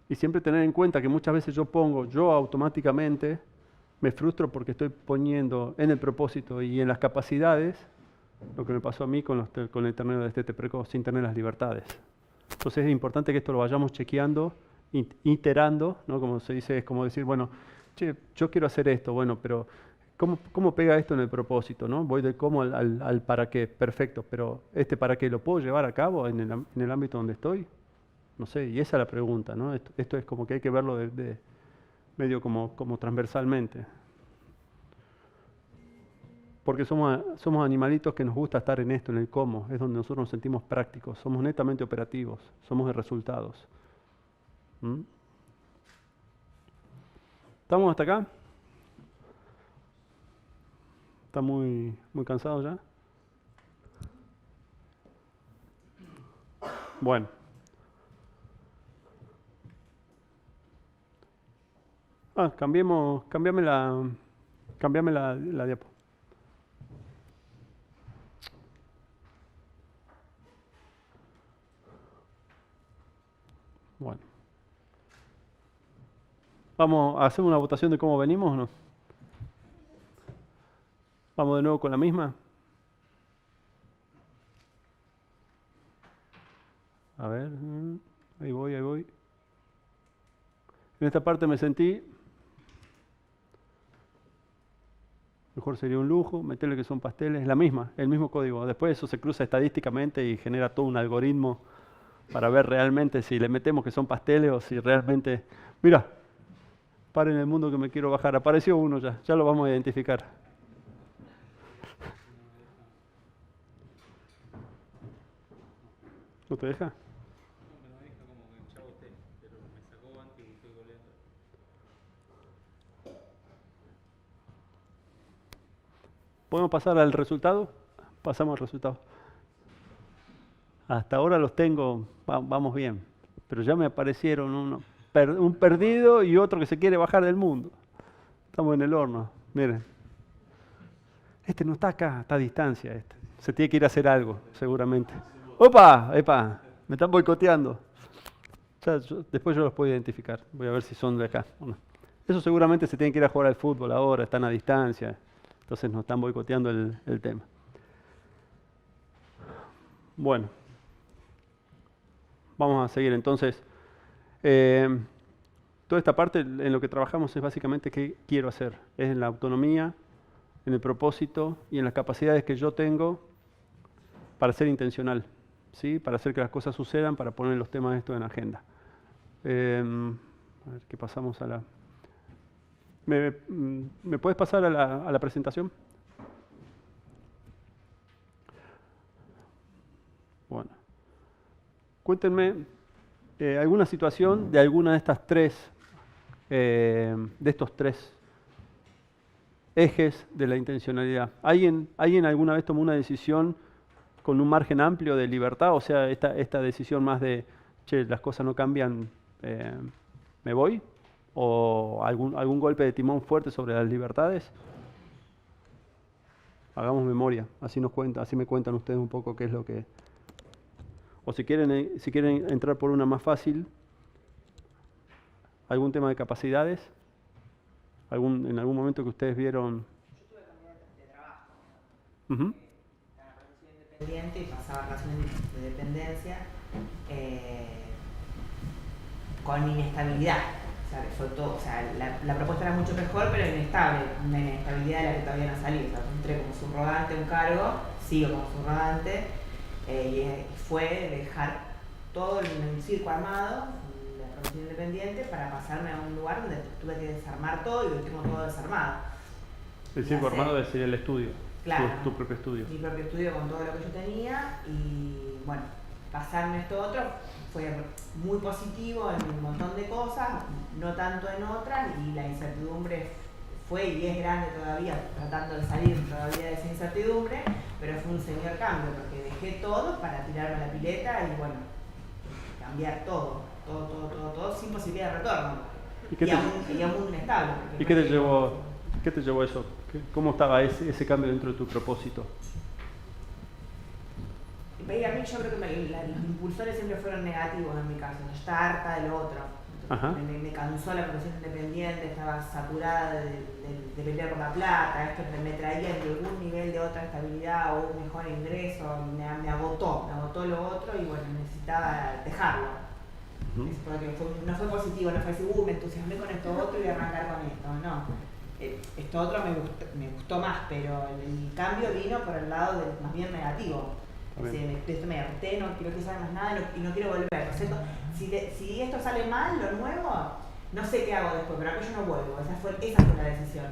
Y siempre tener en cuenta que muchas veces yo automáticamente me frustro porque estoy poniendo en el propósito y en las capacidades lo que me pasó a mí con el ternero de destete precoz, sin tener las libertades. Entonces es importante que esto lo vayamos chequeando, iterando, ¿no? Como se dice, es como decir, bueno, che, yo quiero hacer esto, bueno, pero ¿cómo pega esto en el propósito, ¿no? Voy del cómo al para qué, perfecto, pero para qué lo puedo llevar a cabo en el ámbito donde estoy, no sé, y esa es la pregunta, ¿no? Esto es como que hay que verlo medio como transversalmente. Porque somos animalitos que nos gusta estar en esto, en el cómo, es donde nosotros nos sentimos prácticos, somos netamente operativos, somos de resultados. ¿Mm? ¿Estamos hasta acá? ¿Está muy cansado ya? Bueno. Cambiame la diapo. Bueno. ¿Vamos a hacer una votación de cómo venimos o no? ¿Vamos de nuevo con la misma? A ver, ahí voy. En esta parte me sentí, mejor sería un lujo, meterle que son pasteles, la misma, el mismo código. Después eso se cruza estadísticamente y genera todo un algoritmo para ver realmente si le metemos que son pasteles o si realmente... Mira, paren el mundo que me quiero bajar, apareció uno ya lo vamos a identificar. ¿No te deja? ¿Podemos pasar al resultado? Pasamos al resultado. Hasta ahora los tengo, vamos bien, pero ya me aparecieron un perdido y otro que se quiere bajar del mundo. Estamos en el horno, miren. Este no está acá, está a distancia. Se tiene que ir a hacer algo, seguramente. ¡Opa! ¡Epa! Me están boicoteando. Después yo los puedo identificar. Voy a ver si son de acá o no. Eso seguramente se tienen que ir a jugar al fútbol ahora, están a distancia. Entonces nos están boicoteando el tema. Bueno. Vamos a seguir entonces. Toda esta parte en lo que trabajamos es básicamente qué quiero hacer. Es en la autonomía, en el propósito y en las capacidades que yo tengo para ser intencional, ¿sí? Para hacer que las cosas sucedan, para poner los temas de esto en agenda. A ver qué pasamos a la... ¿Me puedes pasar a la presentación? Bueno. Cuéntenme alguna situación de alguna de estas estos tres ejes de la intencionalidad. ¿Alguien alguna vez tomó una decisión con un margen amplio de libertad? O sea, esta decisión más de, che, las cosas no cambian, ¿me voy? ¿O algún golpe de timón fuerte sobre las libertades? Hagamos memoria, así me cuentan ustedes un poco qué es lo que... O si quieren entrar por una más fácil, ¿algún tema de capacidades? ¿En algún momento que ustedes vieron? Yo tuve que cambiar de trabajo. Estaba en relación independiente y pasaba a relación de dependencia con inestabilidad. O sea, que fue todo, o sea, la propuesta era mucho mejor, pero inestable. Una inestabilidad de la que todavía no salí. O sea, entré como subrogante a un cargo, sigo como subrogante. Y fue dejar todo el circo armado, la profesión independiente, para pasarme a un lugar donde tuve que desarmar todo y lo tengo todo desarmado. El circo armado es el estudio, claro, tu propio estudio. Mi propio estudio con todo lo que yo tenía y bueno, pasarme esto otro fue muy positivo en un montón de cosas, no tanto en otras, y la incertidumbre fue y es grande todavía, tratando de salir todavía de esa incertidumbre, pero fue un señor cambio, porque dejé todo para tirarme a la pileta y bueno, cambiar todo, sin posibilidad de retorno. Y a un mundo inestable. ¿Y qué te llevó eso? ¿Cómo estaba ese cambio dentro de tu propósito? Y a mí yo creo que los impulsores siempre fueron negativos en mi caso, yo estaba harta del otro. Ajá. Me cansó la profesión independiente, estaba saturada de pelear por la plata, esto me traía de algún nivel de otra estabilidad o un mejor ingreso, me agotó lo otro y bueno, necesitaba dejarlo. Porque no fue positivo, no fue así, me entusiasmé con esto otro y voy a arrancar con esto, no. Esto otro me gustó más, pero el cambio vino por el lado más bien negativo. Esto me harté, no quiero que salga más nada y no quiero volver. O sea, si esto sale mal, lo nuevo, no sé qué hago después, pero aquello no vuelvo. Esa fue la decisión.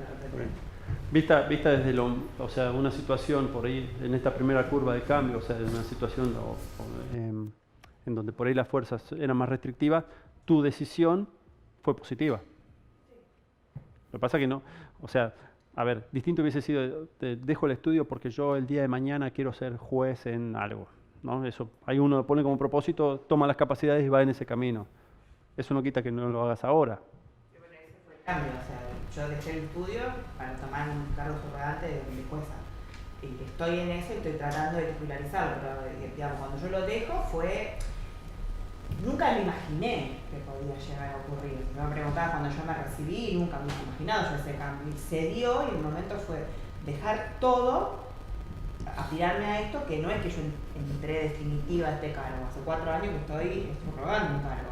Vista desde o sea, una situación por ahí, en esta primera curva de cambio, o sea, en una situación en donde por ahí las fuerzas eran más restrictivas, tu decisión fue positiva. Lo que pasa que no, o sea, a ver, distinto hubiese sido, dejo el estudio porque yo el día de mañana quiero ser juez en algo, ¿no? Eso, hay uno lo pone como propósito, toma las capacidades y va en ese camino. Eso no quita que no lo hagas ahora. Sí, bueno, ese fue el cambio, o sea, yo dejé el estudio para tomar un cargo subrogante de jueza. Y estoy en eso y estoy tratando de titularizarlo, pero digamos, cuando yo lo dejo nunca me imaginé que podía llegar a ocurrir. Me preguntaba cuando yo me recibí, nunca me hubiese imaginado yo ese cambio. Y se dio y el momento fue dejar todo, aspirarme a esto, que no es que yo entré definitiva a este cargo. Hace 4 años que estoy rogando un cargo.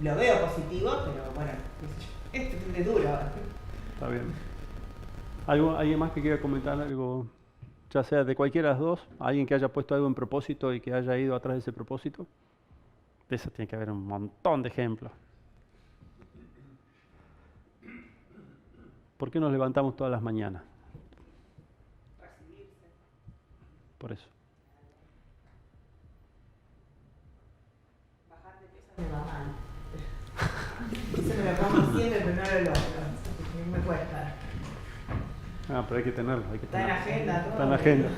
Lo veo positivo, pero bueno, esto es duro. Está bien. ¿Alguien más que quiera comentar algo? Ya sea de cualquiera de las dos, alguien que haya puesto algo en propósito y que haya ido atrás de ese propósito. De eso tiene que haber un montón de ejemplos. ¿Por qué nos levantamos todas las mañanas? Por eso. Bajar de peso me va mal. Eso me lo pongo siempre, pero no lo logro. Me cuesta. Ah, pero hay que tenerlo. Está en agenda todo. Está en agenda.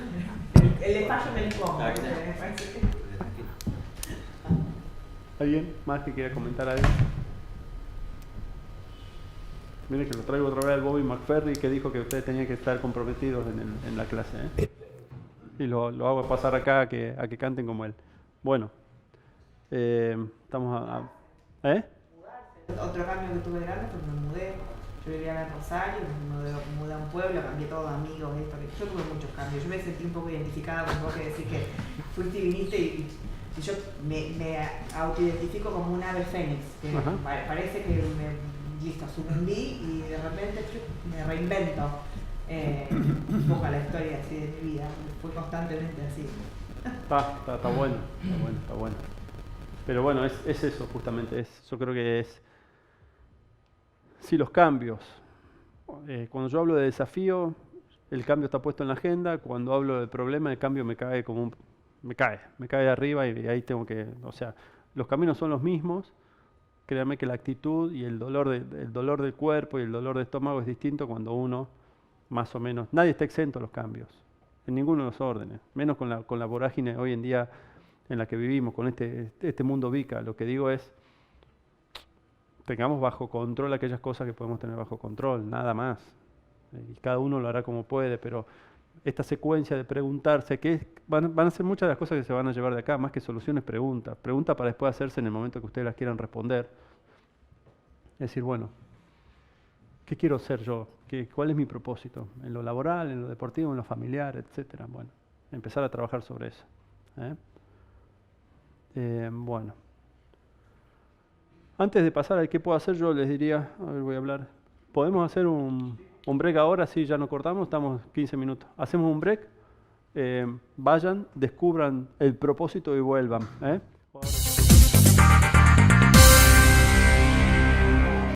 El despacho me lo pongo. ¿Alguien más que quiera comentar algo? Miren que lo traigo otra vez al Bobby McFerry que dijo que ustedes tenían que estar comprometidos en la clase. Y lo hago pasar acá a que canten como él. Bueno, estamos Otro cambio que tuve grande fue que me mudé. Yo vivía en Rosario, me mudé a un pueblo, cambié todo, amigos, esto, que yo tuve muchos cambios. Yo me sentí un poco identificada con vos que decís que fuiste y viniste y yo me autoidentifico como un ave fénix, que parece que listo, sucumbí y de repente me reinvento un poco a la historia así de mi vida. Fue constantemente así. Está bueno. Pero bueno, es eso justamente. Yo creo que es... Sí, los cambios. Cuando yo hablo de desafío, el cambio está puesto en la agenda. Cuando hablo de problema, el cambio me cae me cae de arriba y ahí tengo que... O sea, los caminos son los mismos. Créanme que la actitud y el dolor del cuerpo y el dolor de estómago es distinto cuando uno, más o menos... Nadie está exento a los cambios, en ninguno de los órdenes. Menos con la vorágine hoy en día en la que vivimos, con este mundo VICA. Lo que digo es... tengamos bajo control aquellas cosas que podemos tener bajo control, nada más. Y cada uno lo hará como puede, pero esta secuencia de preguntarse, van a ser muchas de las cosas que se van a llevar de acá, más que soluciones, preguntas. Pregunta para después hacerse en el momento que ustedes las quieran responder. Es decir, bueno, ¿qué quiero ser yo? ¿Cuál es mi propósito? En lo laboral, en lo deportivo, en lo familiar, etcétera. Bueno, empezar a trabajar sobre eso. Bueno. Antes de pasar al qué puedo hacer, yo les diría, a ver, voy a hablar. ¿Podemos hacer un break ahora? Sí, ya no cortamos, estamos 15 minutos. Hacemos un break, vayan, descubran el propósito y vuelvan.